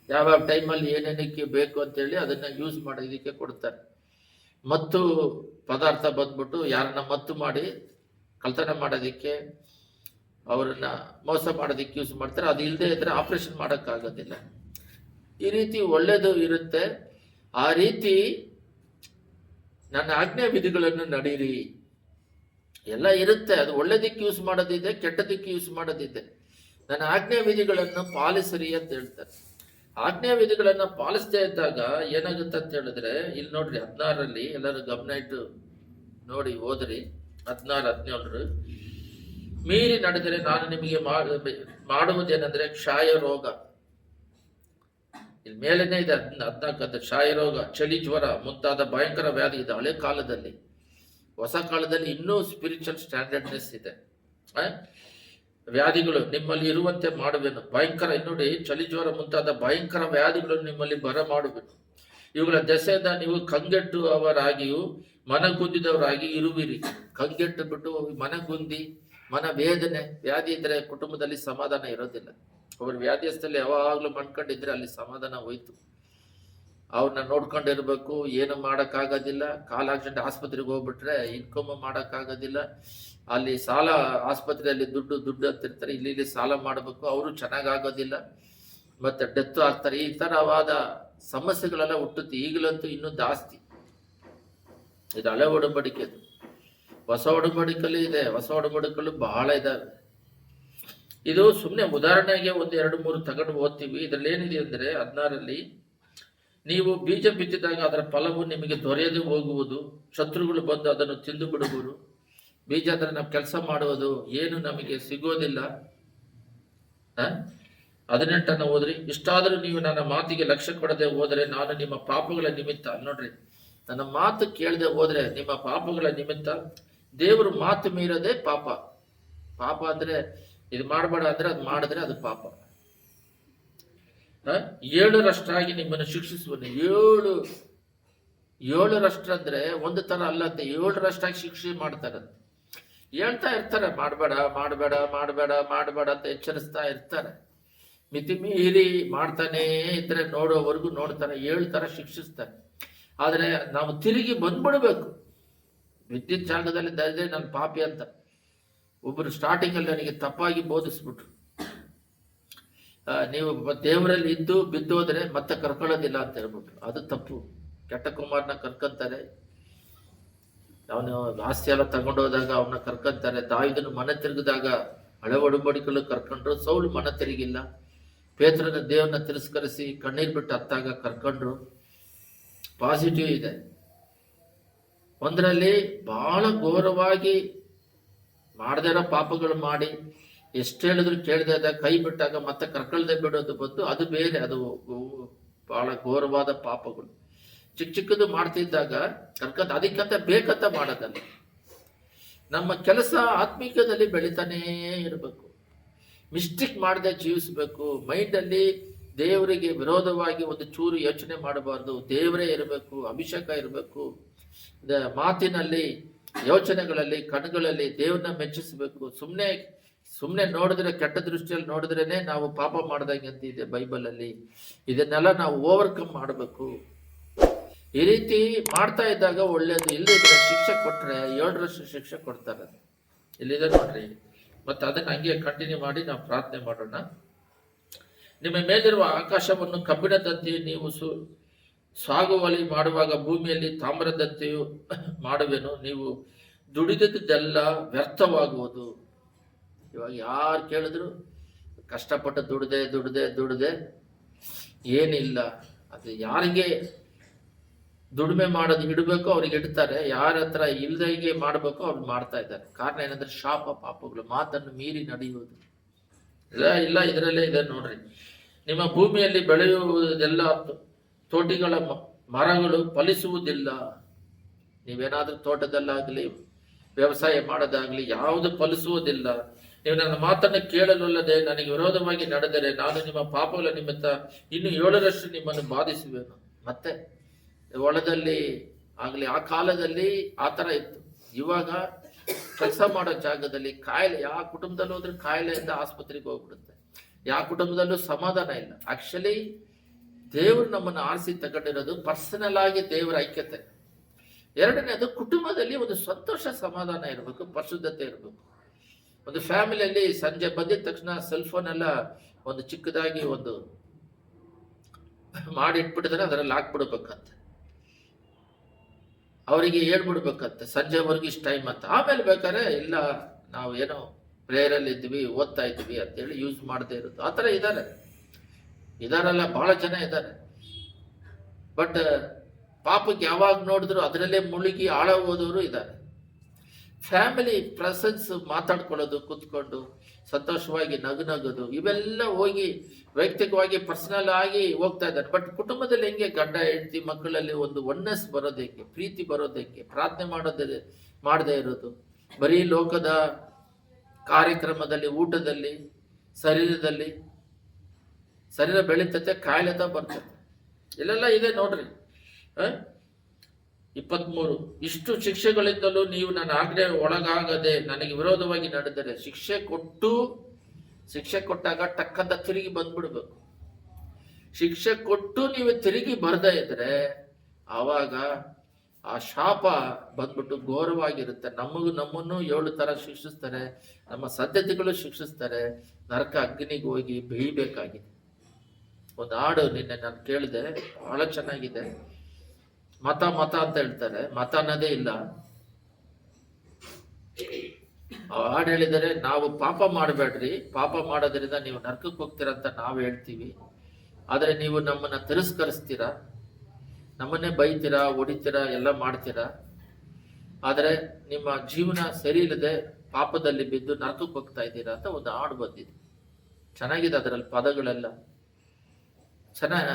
ಯಾವ್ಯಾವ ಟೈಮಲ್ಲಿ ಏನೇನಕ್ಕೆ ಬೇಕು ಅಂತೇಳಿ ಅದನ್ನು ಯೂಸ್ ಮಾಡೋದಕ್ಕೆ ಕೊಡ್ತಾರೆ. ಮತ್ತು ಪದಾರ್ಥ ಬಂದ್ಬಿಟ್ಟು ಯಾರನ್ನ ಮತ್ತು ಮಾಡಿ ಕಳ್ತನ ಮಾಡೋದಕ್ಕೆ, ಅವರನ್ನ ಮೋಸ ಮಾಡೋದಕ್ಕೆ ಯೂಸ್ ಮಾಡ್ತಾರೆ. ಅದು ಇಲ್ಲದೆ ಇದ್ರೆ ಆಪರೇಷನ್ ಮಾಡೋಕ್ಕಾಗೋದಿಲ್ಲ. ಈ ರೀತಿ ಒಳ್ಳೆಯದು ಇರುತ್ತೆ. ಆ ರೀತಿ ನನ್ನ ಆಜ್ಞೆ ವಿಧಿಗಳನ್ನು ನಡೀರಿ ಎಲ್ಲ ಇರುತ್ತೆ. ಅದು ಒಳ್ಳೆದಕ್ಕೆ ಯೂಸ್ ಮಾಡೋದಿದೆ, ಕೆಟ್ಟದಕ್ಕೆ ಯೂಸ್ ಮಾಡೋದಿದೆ. ನನ್ನ ಆಜ್ಞೆ ವಿಧಿಗಳನ್ನು ಪಾಲಿಸಿರಿ ಅಂತ ಹೇಳ್ತಾರೆ. ಆಜ್ಞೆ ವಿಧಿಗಳನ್ನು ಪಾಲಿಸದೇ ಇದ್ದಾಗ ಏನಾಗುತ್ತೆ ಅಂತ ಹೇಳಿದ್ರೆ, ಇಲ್ಲಿ ನೋಡ್ರಿ 16ರಲ್ಲಿ ಎಲ್ಲರೂ ಗಮನ ಇಟ್ಟು ನೋಡಿ ಓದ್ರಿ. 16-17 ಮೀರಿ ನಡೆದರೆ ನಾನು ನಿಮಗೆ ಮಾಡುವುದೇನೆಂದರೆ ಕ್ಷಾಯ ರೋಗ. ಇಲ್ಲಿ ಮೇಲೇನೆ ಇದೆ 14 ಕ್ಷಾಯ ರೋಗ, ಚಳಿ ಜ್ವರ ಮುಂತಾದ ಭಯಂಕರ ವ್ಯಾಧಿ ಇದೆ. ಹಳೆ ಕಾಲದಲ್ಲಿ, ಹೊಸ ಕಾಲದಲ್ಲಿ ಇನ್ನೂ ಸ್ಪಿರಿಚುವಲ್ ಸ್ಟ್ಯಾಂಡರ್ಡ್ನೆಸ್ ಇದೆ. ವ್ಯಾಧಿಗಳು ನಿಮ್ಮಲ್ಲಿ ಇರುವಂತೆ ಮಾಡುವೆನು. ಭಯಂಕರ, ನೋಡಿ, ಚಳಿ ಜ್ವರ ಮುಂತಾದ ಭಯಂಕರ ವ್ಯಾಧಿಗಳನ್ನು ನಿಮ್ಮಲ್ಲಿ ಬರ ಮಾಡುವೆನು. ಇವುಗಳ ದೆಸೆಯಿಂದ ನೀವು ಕಂಗೆಟ್ಟು ಅವರಾಗಿಯೂ ಮನಗುಂದಿದವರಾಗಿ ಇರುವಿರಿ. ಕಂಗೆಟ್ಟು ಬಿಟ್ಟು ಮನಗುಂದಿ, ಮನ ವೇದನೆ, ವ್ಯಾಧಿ ಇದ್ರೆ ಕುಟುಂಬದಲ್ಲಿ ಸಮಾಧಾನ ಇರೋದಿಲ್ಲ. ಒಬ್ಬರು ವ್ಯಾಧಿಸ್ಥಲ್ಲಿ ಯಾವಾಗಲೂ ಮಣ್ಕೊಂಡಿದ್ರೆ ಅಲ್ಲಿ ಸಮಾಧಾನ ಹೋಯ್ತು. ಅವ್ರನ್ನ ನೋಡ್ಕೊಂಡಿರ್ಬೇಕು, ಏನು ಮಾಡೋಕ್ಕಾಗೋದಿಲ್ಲ. ಕಾಲ್ ಆಕ್ಸಿಡೆಂಟ್ ಆಸ್ಪತ್ರೆಗೆ ಹೋಗ್ಬಿಟ್ರೆ ಇನ್ಕಮ್ ಮಾಡೋಕ್ಕಾಗೋದಿಲ್ಲ. ಅಲ್ಲಿ ಸಾಲ, ಆಸ್ಪತ್ರೆಯಲ್ಲಿ ದುಡ್ಡು ಅಂತಿರ್ತಾರೆ, ಇಲ್ಲಿ ಸಾಲ ಮಾಡಬೇಕು, ಅವರು ಚೆನ್ನಾಗಾಗೋದಿಲ್ಲ, ಮತ್ತೆ ಡೆತ್ ಆಗ್ತಾರೆ. ಈ ಥರವಾದ ಸಮಸ್ಯೆಗಳೆಲ್ಲ ಹುಟ್ಟುತ್ತೆ. ಈಗಲಂತೂ ಇನ್ನೂ ಜಾಸ್ತಿ. ಇದು ಹಳೆ ಒಡಂಬಡಿಕೆದು. ಹೊಸ ಒಡಂಬಡಿಕೆಯಲ್ಲೂ ಇದೆ, ಹೊಸ ಒಡಂಬಡಿಕೆಯಲ್ಲೂ ಬಹಳ ಇದಾವೆ. ಇದು ಸುಮ್ಮನೆ ಉದಾಹರಣೆಗೆ 1-2-3 ತಗೊಂಡು ಓದ್ತೀವಿ. ಇದರಲ್ಲಿ ಏನಿದೆ ಅಂದರೆ 16ರಲ್ಲಿ, ನೀವು ಬೀಜ ಬಿತ್ತಿದಾಗ ಅದರ ಫಲವು ನಿಮಗೆ ದೊರೆಯದೆ ಹೋಗುವುದು, ಶತ್ರುಗಳು ಬಂದು ಅದನ್ನು ತಿಂದು ಬಿಡುವರು. ಬೀಜ ಅಂದರೆ ನಾವು ಕೆಲಸ ಮಾಡುವುದು, ಏನು ನಮಗೆ ಸಿಗೋದಿಲ್ಲ. 18 ಓದ್ರಿ. ಇಷ್ಟಾದರೂ ನೀವು ನನ್ನ ಮಾತಿಗೆ ಲಕ್ಷ್ಯ ಕೊಡದೆ ಹೋದರೆ ನಾನು ನಿಮ್ಮ ಪಾಪಗಳ ನಿಮಿತ್ತ, ನೋಡ್ರಿ, ನನ್ನ ಮಾತು ಕೇಳದೆ ಹೋದ್ರೆ ನಿಮ್ಮ ಪಾಪಗಳ ನಿಮಿತ್ತ, ದೇವರು ಮಾತು ಮೀರದೆ ಪಾಪ. ಪಾಪ ಅಂದ್ರೆ ಇದು ಮಾಡಬೇಡ ಅಂದ್ರೆ ಅದು ಮಾಡಿದ್ರೆ ಅದು ಪಾಪ. 7ರಷ್ಟಾಗಿ ನಿಮ್ಮನ್ನು ಶಿಕ್ಷಿಸುವನು. 7ರಷ್ಟಂದ್ರೆ ಒಂದು ತರ ಅಲ್ಲಂತೆ, 7ರಷ್ಟಾಗಿ ಶಿಕ್ಷೆ ಮಾಡ್ತಾರಂತೆ. ಹೇಳ್ತಾ ಇರ್ತಾರೆ, ಮಾಡಬೇಡ ಮಾಡಬೇಡ ಮಾಡಬೇಡ ಮಾಡಬೇಡ ಅಂತ ಎಚ್ಚರಿಸ್ತಾ ಇರ್ತಾರೆ. ಮಿತಿ ಮೀರಿ ಮಾಡ್ತಾನೇ ಇದ್ರೆ ನೋಡೋವರೆಗೂ ನೋಡ್ತಾನೆ. 7 ತರ ಶಿಕ್ಷಿಸ್ತಾರೆ. ಆದರೆ ನಾವು ತಿರುಗಿ ಬಂದ್ಬಿಡ್ಬೇಕು. ವಿದ್ಯುತ್ ಜಾಗದಲ್ಲಿ ದಯದೆ ನನ್ನ ಪಾಪಿ ಅಂತ ಒಬ್ಬರು ಸ್ಟಾರ್ಟಿಂಗಲ್ಲಿ ನನಗೆ ತಪ್ಪಾಗಿ ಬೋಧಿಸ್ಬಿಟ್ರು. ನೀವು ದೇವರಲ್ಲಿ ಇದ್ದು ಬಿದ್ದೋದ್ರೆ ಮತ್ತೆ ಕರ್ಕೊಳ್ಳೋದಿಲ್ಲ ಅಂತ ಹೇಳ್ಬಿಟ್ರು. ಅದು ತಪ್ಪು. ಕೆಟ್ಟ ಕುಮಾರನ ಕರ್ಕೊಂತಾರೆ, ಅವನು ಆಸ್ತಿ ಎಲ್ಲ ತಗೊಂಡೋದಾಗ ಅವನ್ನ ಕರ್ಕೊಂತಾರೆ. ದಾವಿದನು ಮನ ತಿರುಗಿದಾಗ ಹಳೆ ಒಡಂಬಡಿಕೆಗಳು ಕರ್ಕೊಂಡ್ರು. ಸೌಲು ಮನ ತಿರುಗಿಲ್ಲ. ಪೇತ್ರನ ದೇವರನ್ನ ತಿರಸ್ಕರಿಸಿ ಕಣ್ಣೀರ್ ಬಿಟ್ಟು ಹತ್ತಾಗ ಕರ್ಕೊಂಡ್ರು. ಪಾಸಿಟಿವ್ ಇದೆ. ಒಂದರಲ್ಲಿ ಬಹಳ ಘೋರವಾಗಿ ಮಾಡದೇ ಇರೋ ಪಾಪಗಳು ಮಾಡಿ ಎಷ್ಟು ಹೇಳಿದ್ರು ಕೇಳದೆ ಕೈ ಬಿಟ್ಟಾಗ ಮತ್ತೆ ಕರ್ಕೊಳ್ದೆ ಬಿಡೋದು ಬಂದು ಅದು ಬೇರೆ. ಅದು ಬಹಳ ಘೋರವಾದ ಪಾಪಗಳು. ಚಿಕ್ಕದು ಮಾಡ್ತಿದ್ದಾಗ ಕರ್ಕೊಂತ ಅದಕ್ಕಂತ ಬೇಕಂತ ಮಾಡೋದಲ್ಲ. ನಮ್ಮ ಕೆಲಸ ಆತ್ಮೀಕದಲ್ಲಿ ಬೆಳಿತಾನೇ ಇರಬೇಕು. ಮಿಸ್ಟೇಕ್ ಮಾಡದೆ ಜೀವಿಸಬೇಕು. ಮೈಂಡಲ್ಲಿ ದೇವರಿಗೆ ವಿರೋಧವಾಗಿ ಒಂದು ಚೂರು ಯೋಚನೆ ಮಾಡಬಾರ್ದು. ದೇವರೇ ಇರಬೇಕು, ಅಭಿಷೇಕ ಇರಬೇಕು. ಮಾತಿನಲ್ಲಿ, ಯೋಚನೆಗಳಲ್ಲಿ, ಕಣ್ಣುಗಳಲ್ಲಿ ದೇವ್ರನ್ನ ಮೆಚ್ಚಿಸಬೇಕು. ಸುಮ್ಮನೆ ಸುಮ್ಮನೆ ನೋಡಿದ್ರೆ, ಕೆಟ್ಟ ದೃಷ್ಟಿಯಲ್ಲಿ ನೋಡಿದ್ರೇನೆ ನಾವು ಪಾಪ ಮಾಡ್ದಂಗೆ ಅಂತ ಇದೆ ಬೈಬಲಲ್ಲಿ. ಇದನ್ನೆಲ್ಲ ನಾವು ಓವರ್ಕಮ್ ಮಾಡಬೇಕು. ಈ ರೀತಿ ಮಾಡ್ತಾ ಇದ್ದಾಗ ಒಳ್ಳೇದು. ಇಲ್ಲದಿದ್ರೆ ಶಿಕ್ಷೆ ಕೊಟ್ಟರೆ 7 ವರ್ಷ ಶಿಕ್ಷೆ ಕೊಡ್ತಾರೆ. ಇಲ್ಲಿದೆ ನೋಡ್ರಿ. ಮತ್ತೆ ಅದನ್ನ ಹಂಗೆ ಕಂಟಿನ್ಯೂ ಮಾಡಿ ನಾವು ಪ್ರಾರ್ಥನೆ ಮಾಡೋಣ. ನಿಮ್ಮ ಮೇಲಿರುವ ಆಕಾಶವನ್ನು ಕಬ್ಬಿಣದಂತೆಯೂ ನೀವು ಸಾಗುವಳಿ ಮಾಡುವಾಗ ಭೂಮಿಯಲ್ಲಿ ತಾಮ್ರದಂತೆಯೂ ಮಾಡುವೆನು. ನೀವು ದುಡಿದದ್ದೆಲ್ಲ ವ್ಯರ್ಥವಾಗುವುದು. ಇವಾಗ ಯಾರು ಕೇಳಿದ್ರು ಕಷ್ಟಪಟ್ಟು ದುಡ್ದೆ ಏನಿಲ್ಲ. ಅದು ಯಾರಿಗೆ ದುಡಿಮೆ ಮಾಡೋದು ಇಡಬೇಕು ಅವ್ರಿಗೆ ಇಡ್ತಾರೆ, ಯಾರ ಹತ್ರ ಇಲ್ದಾಗೆ ಮಾಡಬೇಕು ಅವ್ರು ಮಾಡ್ತಾ ಇದ್ದಾರೆ. ಕಾರಣ ಏನಂದ್ರೆ ಶಾಪ ಪಾಪಗಳು, ಮಾತನ್ನು ಮೀರಿ ನಡೆಯುವುದು. ಇಲ್ಲ ಇದರಲ್ಲೇ ಇದೆ ನೋಡ್ರಿ. ನಿಮ್ಮ ಭೂಮಿಯಲ್ಲಿ ಬೆಳೆಯುವುದೆಲ್ಲ ತೋಟಿಗಳ ಮರಗಳು ಫಲಿಸುವುದಿಲ್ಲ. ನೀವೇನಾದ್ರೂ ತೋಟದಲ್ಲಾಗಲಿ ವ್ಯವಸಾಯ ಮಾಡೋದಾಗ್ಲಿ ಯಾವುದು ಫಲಿಸುವುದಿಲ್ಲ. ನೀವು ನನ್ನ ಮಾತನ್ನು ಕೇಳಲಲ್ಲದೆ ನನಗೆ ವಿರೋಧವಾಗಿ ನಡೆದರೆ ನಾನು ನಿಮ್ಮ ಪಾಪಗಳ ನಿಮಿತ್ತ ಇನ್ನು 7ರಷ್ಟು ನಿಮ್ಮನ್ನು ಬಾಧಿಸುವೆನು. ಮತ್ತೆ ಹೊಲದಲ್ಲಿ ಆಗಲಿ ಆ ಕಾಲದಲ್ಲಿ ಆ ಥರ ಇತ್ತು. ಇವಾಗ ಕೆಲಸ ಮಾಡೋ ಜಾಗದಲ್ಲಿ ಕಾಯಿಲೆ, ಯಾವ ಕುಟುಂಬದಲ್ಲಿ ಹೋದ್ರೆ ಕಾಯಿಲೆಯಿಂದ ಆಸ್ಪತ್ರೆಗೆ ಹೋಗ್ಬಿಡುತ್ತೆ. ಯಾವ ಕುಟುಂಬದಲ್ಲೂ ಸಮಾಧಾನ ಇಲ್ಲ. ಆಕ್ಚುಲಿ ದೇವರು ನಮ್ಮನ್ನು ಆರಿಸಿ ತಗೊಂಡಿರೋದು ಪರ್ಸನಲ್ ಆಗಿ ದೇವರ ಐಕ್ಯತೆ. ಎರಡನೇದು ಕುಟುಂಬದಲ್ಲಿ ಒಂದು ಸಂತೋಷ ಸಮಾಧಾನ ಇರಬೇಕು, ಪರಿಶುದ್ಧತೆ ಇರಬೇಕು. ಒಂದು ಫ್ಯಾಮಿಲಿಯಲ್ಲಿ ಸಂಜೆ ಬಂದಿದ ತಕ್ಷಣ ಸೆಲ್ ಫೋನ್ ಎಲ್ಲ ಒಂದು ಚಿಕ್ಕದಾಗಿ ಒಂದು ಮಾಡಿ ಇಟ್ಬಿಟ್ಟಿದ್ರೆ ಅದರಲ್ಲಿ ಹಾಕ್ಬಿಡ್ಬೇಕಂತೆ, ಅವರಿಗೆ ಹೇಳ್ಬಿಡ್ಬೇಕಂತೆ ಸಂಜೆವರೆಗೂ ಇಷ್ಟು ಟೈಮ್ ಅಂತ. ಆಮೇಲೆ ಬೇಕಾದ್ರೆ ಇಲ್ಲ ನಾವು ಏನೋ ಪ್ರೇಯರಲ್ಲಿ ಇದ್ವಿ, ಓದ್ತಾ ಇದ್ವಿ ಅಂತೇಳಿ ಯೂಸ್ ಮಾಡದೇ ಇರೋದು. ಆ ಥರ ಇದಾರಲ್ಲ, ಬಹಳ ಜನ ಇದ್ದಾರೆ. ಬಟ್ ಪಾಪಕ್ಕೆ ಯಾವಾಗ ನೋಡಿದ್ರು ಅದರಲ್ಲೇ ಮುಳುಗಿ ಹೋದವರು ಇದ್ದಾರೆ. ಫ್ಯಾಮಿಲಿ ಪ್ರೆಸೆನ್ಸ್ ಮಾತಾಡ್ಕೊಳ್ಳೋದು, ಕೂತ್ಕೊಂಡು ಸಂತೋಷವಾಗಿ ನಗನಗೋದು, ಇವೆಲ್ಲ ಹೋಗಿ ವೈಯಕ್ತಿಕವಾಗಿ ಪರ್ಸನಲ್ ಆಗಿ ಹೋಗ್ತಾ ಇದ್ದಾರೆ. ಬಟ್ ಕುಟುಂಬದಲ್ಲಿ ಹೆಂಗೆ ಗಂಡ ಹೆಂಡತಿ ಮಕ್ಕಳಲ್ಲಿ ಒಂದು ಒನ್ನೆಸ್ ಬರೋದಕ್ಕೆ, ಪ್ರೀತಿ ಬರೋದಕ್ಕೆ, ಪ್ರಾರ್ಥನೆ ಮಾಡದೇ ಇರೋದು, ಬರೀ ಲೋಕದ ಕಾರ್ಯಕ್ರಮದಲ್ಲಿ, ಊಟದಲ್ಲಿ, ಶರೀರ ಬೆಳೀತತೆ, ಕಾಯಿಲೆತ ಬರ್ತದೆ. ಇಲ್ಲೆಲ್ಲ ಇದೆ ನೋಡ್ರಿ. 23 ಇಷ್ಟು ಶಿಕ್ಷೆಗಳಿಂದಲೂ ನೀವು ನನ್ನ ಆಜ್ಞೆ ಒಳಗಾಗದೆ ನನಗೆ ವಿರೋಧವಾಗಿ ನಡೆದರೆ ಶಿಕ್ಷೆ ಕೊಟ್ಟಾಗ ಟಕ್ಕಂತ ತಿರುಗಿ ಬಂದ್ಬಿಡ್ಬೇಕು. ಶಿಕ್ಷೆ ಕೊಟ್ಟು ನೀವು ತಿರುಗಿ ಬರದೇ ಇದ್ರೆ ಆವಾಗ ಆ ಶಾಪ ಬಂದ್ಬಿಟ್ಟು ಘೋರವಾಗಿರುತ್ತೆ. ನಮ್ಮನ್ನು 7 ತರ ಶಿಕ್ಷಿಸ್ತಾರೆ, ನಮ್ಮ ಸಾಧ್ಯತೆಗಳು ಶಿಕ್ಷಿಸ್ತಾರೆ, ನರಕ ಅಗ್ನಿಗೆ ಹೋಗಿ ಬೇಯಬೇಕಾಗಿದೆ. ಒಂದು ಹಾಡು ನಿನ್ನೆ ನಾನು ಕೇಳಿದೆ, ಬಹಳ ಚೆನ್ನಾಗಿದೆ. ಮತ ಅಂತ ಹೇಳ್ತಾರೆ, ಮತ ಅನ್ನೋದೇ ಇಲ್ಲ. ಹಾಡು ಹೇಳಿದರೆ ನಾವು ಪಾಪ ಮಾಡಬೇಡ್ರಿ, ಪಾಪ ಮಾಡೋದ್ರಿಂದ ನೀವು ನರಕಕ್ಕೆ ಹೋಗ್ತೀರಾ ಅಂತ ನಾವು ಹೇಳ್ತೀವಿ. ಆದರೆ ನೀವು ನಮ್ಮನ್ನ ತಿರಸ್ಕರಿಸ್ತೀರಾ, ನಮ್ಮನ್ನೇ ಬೈತೀರಾ, ಹೊಡಿತೀರಾ, ಎಲ್ಲ ಮಾಡ್ತೀರಾ. ಆದರೆ ನಿಮ್ಮ ಜೀವನ ಸರಿ ಇಲ್ಲದೆ ಪಾಪದಲ್ಲಿ ಬಿದ್ದು ನರಕಕ್ಕೆ ಹೋಗ್ತಾ ಇದ್ದೀರಾ ಅಂತ ಒಂದು ಹಾಡು ಬಂದಿದೆ. ಚೆನ್ನಾಗಿದೆ, ಅದರಲ್ಲಿ ಪದಗಳೆಲ್ಲ ಚೆನ್ನಾಗಿ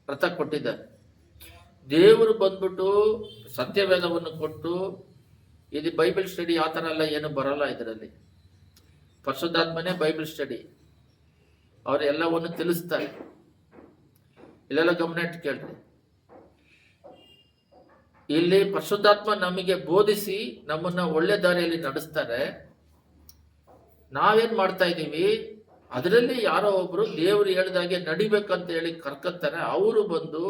ಅರ್ಥ ಕೊಟ್ಟಿದ್ದಾರೆ. ದೇವರು ಬಂದ್ಬಿಟ್ಟು ಸತ್ಯವೇದವನ್ನು ಕೊಟ್ಟು, ಇದು ಬೈಬಲ್ ಸ್ಟಡಿ ಆ ಥರ ಎಲ್ಲ ಏನು ಬರಲ್ಲ ಇದರಲ್ಲಿ. ಪರಿಶುದ್ಧಾತ್ಮನೇ ಬೈಬಲ್ ಸ್ಟಡಿ, ಅವರು ಎಲ್ಲವನ್ನು ತಿಳಿಸ್ತಾರೆ. ಇಲ್ಲೆಲ್ಲ ಗಮನ ಇಟ್ಟು ಕೇಳ್ರಿ. ಇಲ್ಲಿ ಪರಿಶುದ್ಧಾತ್ಮ ನಮಗೆ ಬೋಧಿಸಿ ನಮ್ಮನ್ನ ಒಳ್ಳೆ ದಾರಿಯಲ್ಲಿ ನಡೆಸ್ತಾರೆ. ನಾವೇನ್ ಮಾಡ್ತಾ ಇದ್ದೀವಿ, ಅದರಲ್ಲಿ ಯಾರೋ ಒಬ್ರು ದೇವರು ಹೇಳಿದಾಗೆ ನಡಿಬೇಕಂತ ಹೇಳಿ ಕರ್ಕತ್ತಾರೆ. ಅವರು ಬಂದು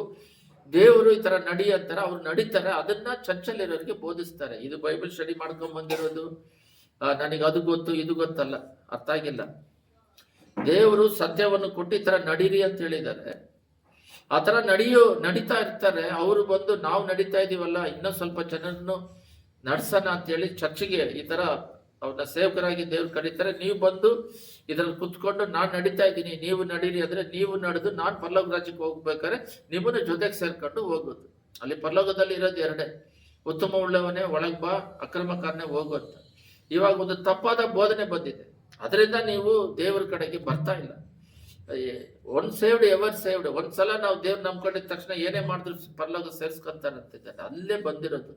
ದೇವರು ಈ ತರ ನಡಿ ಅಂತಾರೆ, ಅವ್ರು ನಡೀತಾರೆ. ಅದನ್ನ ಚರ್ಚಲ್ಲಿರೋರಿಗೆ ಬೋಧಿಸ್ತಾರೆ. ಇದು ಬೈಬಲ್ ಸ್ಟಡಿ ಮಾಡ್ಕೊಂಡ್ ಬಂದಿರೋದು, ನನಗೆ ಅದು ಗೊತ್ತು ಇದು ಗೊತ್ತಲ್ಲ, ಅರ್ಥ ಆಗಿಲ್ಲ. ದೇವರು ಸತ್ಯವನ್ನು ಕೊಟ್ಟು ಈ ತರ ನಡೀರಿ ಅಂತ ಹೇಳಿದ್ದಾರೆ. ಆ ತರ ನಡೀತಾ ಇರ್ತಾರೆ. ಅವರು ಬಂದು ನಾವು ನಡೀತಾ ಇದೀವಲ್ಲ, ಇನ್ನೂ ಸ್ವಲ್ಪ ಜನರನ್ನು ನಡ್ಸೋಣ ಅಂತೇಳಿ ಚರ್ಚಿಗೆ ಈ ತರ ಅವ್ರನ್ನ ಸೇವಕರಾಗಿ ದೇವ್ರು ಕರೀತಾರೆ. ನೀವು ಬಂದು ಇದ್ರಲ್ಲಿ ಕುತ್ಕೊಂಡು ನಾನು ನಡೀತಾ ಇದ್ದೀನಿ, ನೀವು ನಡೀರಿ ಅಂದ್ರೆ ನೀವು ನಡೆದು ನಾನು ಪರಲೋಕ ರಾಜ್ಯಕ್ಕೆ ಹೋಗ್ಬೇಕಾದ್ರೆ ನಿಮ್ಮನ್ನು ಜೊತೆಗೆ ಸೇರ್ಕೊಂಡು ಹೋಗೋದು. ಅಲ್ಲಿ ಪರಲೋಕದಲ್ಲಿ ಇರೋದು ಎರಡೇ, ಉತ್ತಮ ಉಳ್ಳವನೇ ಒಳಗ್ ಬಾ, ಅಕ್ರಮಕಾರನೇ ಹೋಗುವಂತ. ಇವಾಗ ಒಂದು ತಪ್ಪಾದ ಬೋಧನೆ ಬಂದಿದೆ, ಅದರಿಂದ ನೀವು ದೇವರ ಕಡೆಗೆ ಬರ್ತಾ ಇಲ್ಲ. One saved ever saved. ಒಂದ್ಸಲ ನಾವು ದೇವ್ರು ನಂಬ್ಕೊಂಡಿದ ತಕ್ಷಣ ಏನೇ ಮಾಡಿದ್ರು ಪರಲೋಕ ಸೇರಿಸ್ಕೊಂತಾರಂತಿದ್ದಾರೆ. ಅಲ್ಲೇ ಬಂದಿರೋದು.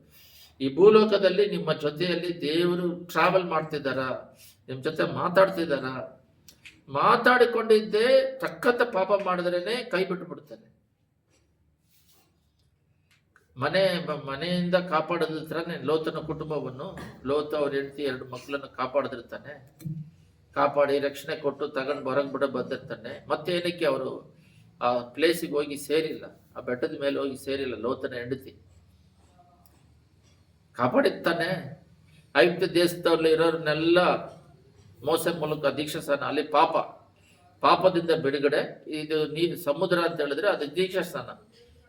ಈ ಭೂಲೋಕದಲ್ಲಿ ನಿಮ್ಮ ಜೊತೆಯಲ್ಲಿ ದೇವರು ಟ್ರಾವೆಲ್ ಮಾಡ್ತಿದ್ದಾರ, ನಿಮ್ಮ ಜೊತೆ ಮಾತಾಡ್ತಿದ್ದಾರ. ಮಾತಾಡಿಕೊಂಡಿದ್ದೇ ತಕ್ಕಂತ ಪಾಪ ಮಾಡಿದ್ರೇನೆ ಕೈ ಬಿಟ್ಟು ಬಿಡ್ತಾರೆ. ಮನೆಯಿಂದ ಕಾಪಾಡೋದ್ರನೇ ಲೋತನ ಕುಟುಂಬವನ್ನು, ಲೋತ ಅವ್ರ ಹೆಂಡತಿ 2 ಮಕ್ಕಳನ್ನು ಕಾಪಾಡಿದಿರ್ತಾನೆ. ಕಾಪಾಡಿ ರಕ್ಷಣೆ ಕೊಟ್ಟು ತಗೊಂಡು ಹೊರಗೆ ಬಂದಿರ್ತಾನೆ. ಮತ್ತೆ ಏನಕ್ಕೆ ಅವರು ಆ ಪ್ಲೇಸಿಗೆ ಹೋಗಿ ಸೇರಿಲ್ಲ, ಆ ಬೆಟ್ಟದ ಮೇಲೆ ಹೋಗಿ ಸೇರಿಲ್ಲ? ಲೋತನ ಹೆಂಡತಿ ಕಾಪಾಡಿರ್ತಾನೆ. ಐಗುಪ್ತ ದೇಶದಲ್ಲಿ ಇರೋರ್ನೆಲ್ಲ ಮೋಸ ಮೂಲಕ ದೀಕ್ಷಾಸ್ನಾನ, ಅಲ್ಲಿ ಪಾಪದಿಂದ ಬಿಡುಗಡೆ. ಇದು ಸಮುದ್ರ ಅಂತ ಹೇಳಿದ್ರೆ ಅದು ದೀಕ್ಷಾಸ್ನಾನ,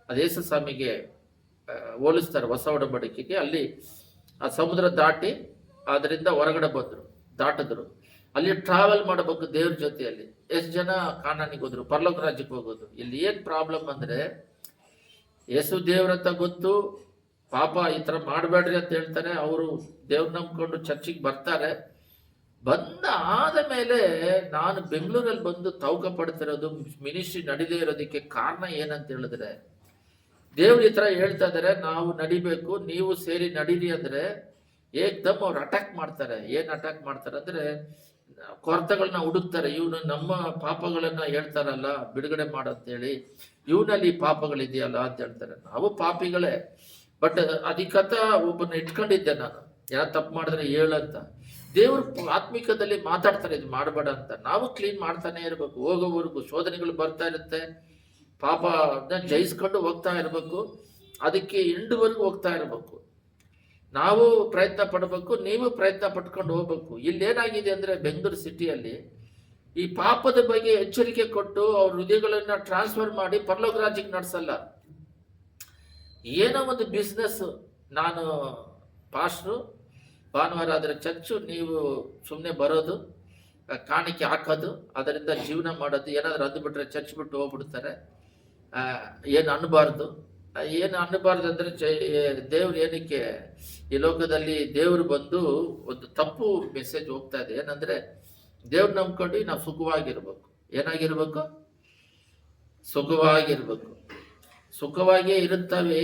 ಅದು ಯೇಸು ಸ್ವಾಮಿಗೆ ಹೋಲಿಸ್ತಾರೆ ಹೊಸ ಒಡಂಬಡಿಕೆಗೆ. ಅಲ್ಲಿ ಆ ಸಮುದ್ರ ದಾಟಿ ಅದರಿಂದ ಹೊರಗಡೆ ದಾಟಿದ್ರು. ಅಲ್ಲಿ ಟ್ರಾವೆಲ್ ಮಾಡಬೇಕು ದೇವ್ರ ಜೊತೆಯಲ್ಲಿ. ಎಷ್ಟು ಜನ ಕಾನಾನಿಗೆ ಹೋದ್ರು, ಪರಲೋಕ ರಾಜ್ಯಕ್ಕೆ ಹೋಗೋದು. ಇಲ್ಲಿ ಏನ್ ಪ್ರಾಬ್ಲಮ್ ಅಂದ್ರೆ, ಯೇಸು ದೇವ್ರಂತ ಗೊತ್ತು, ಪಾಪ ಈ ತರ ಮಾಡಬೇಡ್ರಿ ಅಂತ ಹೇಳ್ತಾರೆ. ಅವರು ದೇವ್ರ ನಂಬ್ಕೊಂಡು ಚರ್ಚಿಗೆ ಬರ್ತಾರೆ. ಆದ ಮೇಲೆ ನಾನು ಬೆಂಗಳೂರಲ್ಲಿ ಬಂದು ತೌಕ ಪಡ್ತಿರೋದು, ಮಿನಿಸ್ಟ್ರಿ ನಡೀದೇ ಇರೋದಕ್ಕೆ ಕಾರಣ ಏನಂತ ಹೇಳಿದ್ರೆ, ದೇವ್ರು ಈ ತರ ಹೇಳ್ತಾ ಇದಾರೆ, ನಾವು ನಡಿಬೇಕು, ನೀವು ಸೇರಿ ನಡೀರಿ ಅಂದ್ರೆ ಏಕ್ದಮ್ ಅವ್ರು ಅಟ್ಯಾಕ್ ಮಾಡ್ತಾರೆ. ಏನ್ ಅಟ್ಯಾಕ್ ಮಾಡ್ತಾರೆ ಅಂದ್ರೆ, ಕೊರತೆಗಳನ್ನ ಹುಡುಕ್ತಾರೆ. ಇವನು ನಮ್ಮ ಪಾಪಗಳನ್ನ ಹೇಳ್ತಾರಲ್ಲ ಬಿಡುಗಡೆ ಮಾಡಂತೇಳಿ, ಇವನಲ್ಲಿ ಪಾಪಗಳಿದೆಯಲ್ಲ ಅಂತ ಹೇಳ್ತಾರೆ. ನಾವು ಪಾಪಿಗಳೇ, ಬಟ್ ಅಧಿಕತ ಒಬ್ಬನ ಇಟ್ಕೊಂಡಿದ್ದೆ ನಾನು, ಯಾರು ತಪ್ಪು ಮಾಡಿದ್ರೆ ಹೇಳಂತ. ದೇವ್ರು ಆತ್ಮಿಕದಲ್ಲಿ ಮಾತಾಡ್ತಾರೆ, ಇದು ಮಾಡಬೇಡ ಅಂತ. ನಾವು ಕ್ಲೀನ್ ಮಾಡ್ತಾನೆ ಇರ್ಬೇಕು. ಹೋಗೋವರೆಗೂ ಶೋಧನೆಗಳು ಬರ್ತಾ ಇರುತ್ತೆ, ಪಾಪ ಜಯಿಸ್ಕೊಂಡು ಹೋಗ್ತಾ ಇರ್ಬೇಕು. ಅದಕ್ಕೆ ಎಂಡುವರೆಗೂ ಹೋಗ್ತಾ ಇರ್ಬೇಕು. ನಾವು ಪ್ರಯತ್ನ ಪಡಬೇಕು, ನೀವು ಪ್ರಯತ್ನ ಪಟ್ಕೊಂಡು ಹೋಗ್ಬೇಕು. ಇಲ್ಲೇನಾಗಿದೆ ಅಂದ್ರೆ, ಬೆಂಗಳೂರು ಸಿಟಿಯಲ್ಲಿ ಈ ಪಾಪದ ಬಗ್ಗೆ ಎಚ್ಚರಿಕೆ ಕೊಟ್ಟು ಅವ್ರ ಹೃದಯಗಳನ್ನ ಟ್ರಾನ್ಸ್ಫರ್ ಮಾಡಿ ಪರಲೋಕ ರಾಜ್ಯಕ್ಕೆ ನಡೆಸಲ್ಲ. ಏನೋ ಒಂದು ಬಿಸ್ನೆಸ್, ನಾನು ಪಾಸ್ಟ್ರು, ಭಾನುವಾರ ಆದರೆ ಚರ್ಚು, ನೀವು ಸುಮ್ಮನೆ ಬರೋದು, ಕಾಣಿಕೆ ಹಾಕೋದು, ಅದರಿಂದ ಜೀವನ ಮಾಡೋದು. ಏನಾದರೂ ಅಂದುಬಿಟ್ರೆ ಚರ್ಚ್ ಬಿಟ್ಟು ಹೋಗ್ಬಿಡ್ತಾರೆ. ಏನು ಅನ್ನಬಾರ್ದು. ಏನು ಅನ್ನಬಾರ್ದು ಅಂದರೆ, ದೇವ್ರು ಏನಕ್ಕೆ ಈ ಲೋಕದಲ್ಲಿ ದೇವ್ರು ಬಂದು ಒಂದು ತಪ್ಪು ಮೆಸೇಜ್ ಹೋಗ್ತಾ ಇದೆ. ಏನಂದ್ರೆ, ದೇವ್ರು ನಂಬ್ಕೊಂಡು ನಾವು ಸುಖವಾಗಿರ್ಬೇಕು. ಏನಾಗಿರ್ಬೇಕು? ಸುಖವಾಗಿರ್ಬೇಕು. ಸುಖವಾಗಿಯೇ ಇರುತ್ತವೆ,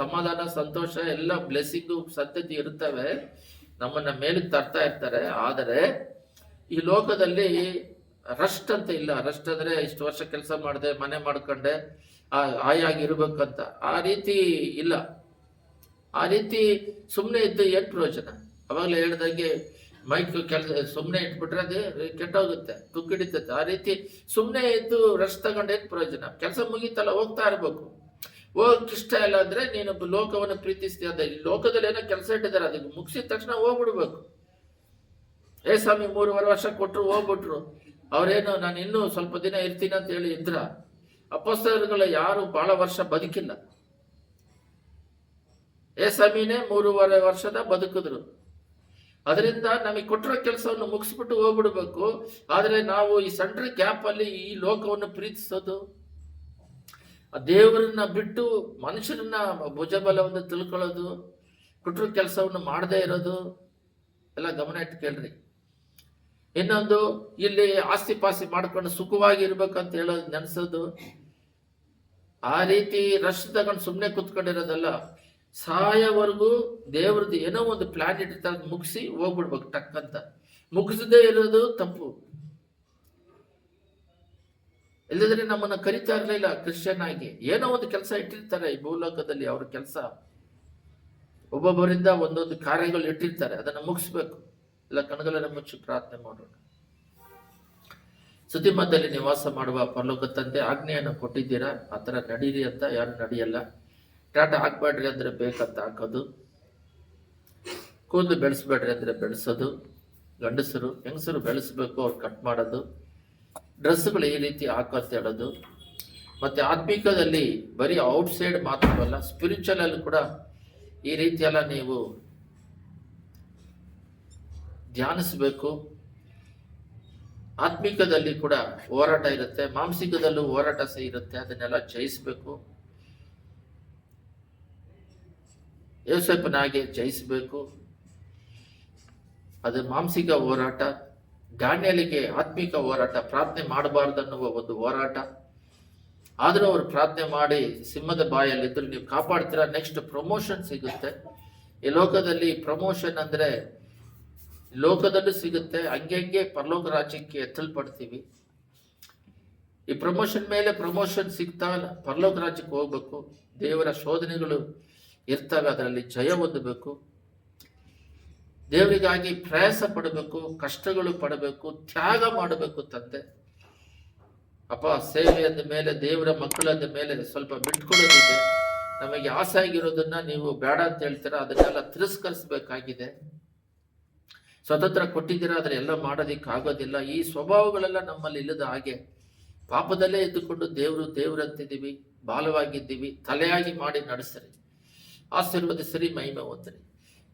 ಸಮಾಧಾನ, ಸಂತೋಷ, ಎಲ್ಲ ಬ್ಲೆಸ್ಸಿಂಗು, ಸಂತತಿ ಇರುತ್ತವೆ, ನಮ್ಮನ್ನ ಮೇಲಕ್ಕೆ ತರ್ತಾ ಇರ್ತಾರೆ. ಆದರೆ ಈ ಲೋಕದಲ್ಲಿ ರಸ್ಟ್ ಅಂತ ಇಲ್ಲ. ರಸ್ಟ್ ಅಂದ್ರೆ ಇಷ್ಟು ವರ್ಷ ಕೆಲಸ ಮಾಡಿದೆ, ಮನೆ ಮಾಡ್ಕೊಂಡೆ, ಆಯಾಗಿರ್ಬೇಕಂತ ಆ ರೀತಿ ಇಲ್ಲ. ಆ ರೀತಿ ಸುಮ್ಮನೆ ಇದ್ದು ಏನು ಪ್ರಯೋಜನ? ಅವಾಗಲೇ ಹೇಳ್ದಂಗೆ ಮೈಕ್ ಸುಮ್ಮನೆ ಇಟ್ಬಿಟ್ರೆ ಅದು ಕೆಟ್ಟೋಗುತ್ತೆ, ತುಕ್ಕಿಡಿತೈತೆ. ಆ ರೀತಿ ಸುಮ್ಮನೆ ಇದ್ದು ರೆಸ್ಟ್ ತಗೊಂಡು ಏನು ಪ್ರಯೋಜನ? ಕೆಲಸ ಮುಗೀತಲ್ಲ, ಹೋಗ್ತಾ ಇರ್ಬೇಕು. ಹೋಗಕ್ಕೆ ಇಷ್ಟ ಇಲ್ಲ ಅಂದ್ರೆ ನೀನು ಲೋಕವನ್ನು ಪ್ರೀತಿಸ್ತೀಯ ಅಂತ, ಈ ಲೋಕದಲ್ಲಿ ಏನೋ ಕೆಲಸ ಇಟ್ಟಿದ್ದಾರೆ, ಅದಕ್ಕೆ ಮುಗಿಸಿದ ತಕ್ಷಣ ಹೋಗ್ಬಿಡ್ಬೇಕು. ಸ್ವಾಮಿ 3.5 ವರ್ಷ ಕೊಟ್ಟರು, ಹೋಗ್ಬಿಟ್ರು. ಅವ್ರೇನು ನಾನು ಇನ್ನೂ ಸ್ವಲ್ಪ ದಿನ ಇರ್ತೀನಿ ಅಂತ ಹೇಳಿ ಇದ್ರ. ಅಪೊಸ್ತಲರುಗಳು ಯಾರು ಬಹಳ ವರ್ಷ ಬದುಕಿಲ್ಲ. ಸ್ವಾಮಿನೇ 3.5 ವರ್ಷದ ಬದುಕಿದ್ರು. ಅದರಿಂದ ನಮಗೆ ಕೊಟ್ಟಿರೋ ಕೆಲಸವನ್ನು ಮುಗಿಸ್ಬಿಟ್ಟು ಹೋಗ್ಬಿಡ್ಬೇಕು. ಆದ್ರೆ ನಾವು ಈ ಸಣ್ಣ ಗ್ಯಾಪ್ ಅಲ್ಲಿ ಈ ಲೋಕವನ್ನು ಪ್ರೀತಿಸೋದು, ದೇವರನ್ನ ಬಿಟ್ಟು ಮನುಷ್ಯರನ್ನ ಭುಜಬಲವನ್ನು ತಿಳ್ಕೊಳ್ಳೋದು, ಕೊಟ್ಟಿರೋ ಕೆಲಸವನ್ನು ಮಾಡದೇ ಇರೋದು ಎಲ್ಲ ಗಮನ ಇಟ್ಟು ಕೇಳ್ರಿ. ಇನ್ನೊಂದು, ಇಲ್ಲಿ ಆಸ್ತಿ ಪಾಸ್ತಿ ಮಾಡ್ಕೊಂಡು ಸುಖವಾಗಿ ಇರ್ಬೇಕಂತ ಹೇಳೋದು, ನೆನ್ಸೋದು, ಆ ರೀತಿ ರಶ್ ತಗೊಂಡು ಸುಮ್ಮನೆ ಕುತ್ಕೊಂಡಿರೋದಲ್ಲ. ಸಾಯವರೆಗೂ ದೇವ್ರದ್ದು ಏನೋ ಒಂದು ಪ್ಲಾನ್ ಇಟ್ಟಿರ್ತಾರೆ, ಮುಗಿಸಿ ಹೋಗ್ಬಿಡ್ಬೇಕು ಟಕ್ ಅಂತ. ಮುಗಿಸದೇ ಇರೋದು ತಪ್ಪು. ಇಲ್ಲದ್ರೆ ನಮ್ಮನ್ನ ಕರಿತಾ ಇರಲಿಲ್ಲ ಕ್ರಿಶ್ಚಿಯನ್ ಆಗಿ. ಏನೋ ಒಂದು ಕೆಲಸ ಇಟ್ಟಿರ್ತಾರೆ ಈ ಭೂಲೋಕದಲ್ಲಿ, ಅವ್ರ ಕೆಲಸ. ಒಬ್ಬೊಬ್ಬರಿಂದ ಒಂದೊಂದು ಕಾರ್ಯಗಳು ಇಟ್ಟಿರ್ತಾರೆ, ಅದನ್ನ ಮುಗಿಸ್ಬೇಕು. ಎಲ್ಲ ಕಣ್ಗಳನ್ನ ಮುಚ್ಚಿ ಪ್ರಾರ್ಥನೆ ಮಾಡೋಣ. ಸುದ್ದಿಮಧ್ಯದಲ್ಲಿ ನಿವಾಸ ಮಾಡುವ ಪರಲೋಕ ತಂದೆ, ಆಜ್ಞೆಯನ್ನು ಕೊಟ್ಟಿದ್ದೀರಾ, ಆ ಥರ ನಡೀರಿ ಅಂತ. ಯಾರು ನಡೆಯಲ್ಲ. ಟಾಟಾ ಹಾಕ್ಬೇಡ್ರಿ ಅಂದ್ರೆ ಬೇಕಂತ ಹಾಕೋದು, ಕೂದಲು ಬೆಳೆಸ್ಬೇಡ್ರಿ ಅಂದ್ರೆ ಬೆಳೆಸೋದು, ಗಂಡಸರು ಹೆಂಗಸರು ಬೆಳೆಸ್ಬೇಕು ಅವ್ರು ಕಟ್ ಮಾಡೋದು, ಡ್ರೆಸ್ಗಳು ಈ ರೀತಿ ಹಾಕಂತ ಹೇಳೋದು. ಮತ್ತೆ ಆತ್ಮಿಕದಲ್ಲಿ ಬರೀ ಔಟ್ ಸೈಡ್ ಮಾತ್ರವಲ್ಲ, ಸ್ಪಿರಿಚುವಲ್ ಅಲ್ಲಿ ಕೂಡ ಈ ರೀತಿ ಎಲ್ಲ ನೀವು ಧ್ಯಾನಿಸ್ಬೇಕು. ಆತ್ಮಿಕದಲ್ಲಿ ಕೂಡ ಹೋರಾಟ ಇರುತ್ತೆ, ಮಾನಸಿಕದಲ್ಲೂ ಹೋರಾಟ ಸಹ ಇರುತ್ತೆ. ಅದನ್ನೆಲ್ಲ ಜಯಿಸ್ಬೇಕು. ಯೋಸೇಫನಾಗೆ ಜಯಿಸಬೇಕು. ಅದು ಮಾನಸಿಕ ಹೋರಾಟ. ದಾನಿಯೇಲನಿಗೆ ಆತ್ಮಿಕ ಹೋರಾಟ, ಪ್ರಾರ್ಥನೆ ಮಾಡಬಾರ್ದನ್ನುವ ಒಂದು ಹೋರಾಟ. ಆದರೂ ಅವರು ಪ್ರಾರ್ಥನೆ ಮಾಡಿ ಸಿಂಹದ ಬಾಯಲ್ಲಿದ್ದರು. ನೀವು ಕಾಪಾಡ್ತೀರಾ, ನೆಕ್ಸ್ಟ್ ಪ್ರಮೋಷನ್ ಸಿಗುತ್ತೆ. ಈ ಲೋಕದಲ್ಲಿ ಪ್ರಮೋಷನ್ ಅಂದ್ರೆ ಲೋಕದಲ್ಲೂ ಸಿಗುತ್ತೆ, ಹಂಗೆ ಪರಲೋಕ ರಾಜ್ಯಕ್ಕೆ ಎತ್ತಲ್ಪಡ್ತೀವಿ. ಈ ಪ್ರಮೋಷನ್ ಮೇಲೆ ಪ್ರಮೋಷನ್ ಸಿಗ್ತಾ ಪರಲೋಕ ರಾಜ್ಯಕ್ಕೆ ಹೋಗ್ಬೇಕು. ದೇವರ ಶೋಧನೆಗಳು ಇರ್ತವೆ, ಅದರಲ್ಲಿ ಜಯ ಹೊಂದಬೇಕು. ದೇವರಿಗಾಗಿ ಪ್ರಯಾಸ ಪಡಬೇಕು, ಕಷ್ಟಗಳು ಪಡಬೇಕು, ತ್ಯಾಗ ಮಾಡಬೇಕು ತಂದೆ. ಅಪ್ಪ, ಸೇವೆ ಅಂದ ಮೇಲೆ, ದೇವರ ಮಕ್ಕಳಂದ ಮೇಲೆ ಸ್ವಲ್ಪ ಬಿಟ್ಕೊಡೋದಿದೆ. ನಮಗೆ ಆಸೆ ಆಗಿರೋದನ್ನ ನೀವು ಬೇಡ ಅಂತ ಹೇಳ್ತೀರಾ, ಅದನ್ನೆಲ್ಲ ತಿರಸ್ಕರಿಸಬೇಕಾಗಿದೆ. ಸ್ವತಂತ್ರ ಕೊಟ್ಟಿದ್ದೀರಾ, ಅದನ್ನೆಲ್ಲ ಮಾಡೋದಿಕ್ಕಾಗೋದಿಲ್ಲ. ಈ ಸ್ವಭಾವಗಳೆಲ್ಲ ನಮ್ಮಲ್ಲಿ ಇಲ್ಲದ ಹಾಗೆ ಪಾಪದಲ್ಲೇ ಇದ್ದುಕೊಂಡು ದೇವರಂತಿದ್ದೀವಿ, ಬಾಲವಾಗಿದ್ದೀವಿ, ತಲೆಯಾಗಿ ಮಾಡಿ ನಡೆಸ್ರಿ, ಆಶೀರ್ವದಿಸರಿ, ಮಹಿಮೆ ಹೊಂದಿರಿ.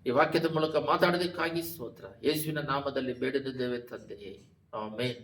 ಈ ವಾಕ್ಯದ ಮೂಲಕ ಮಾತಾಡೋದಕ್ಕಾಗಿ ಸ್ತೋತ್ರ. ಯೇಸುವಿನ ನಾಮದಲ್ಲಿ ಬೇಡಿದ್ದೇವೆ ತಂದೆಯೇ, ಆಮೆನ್.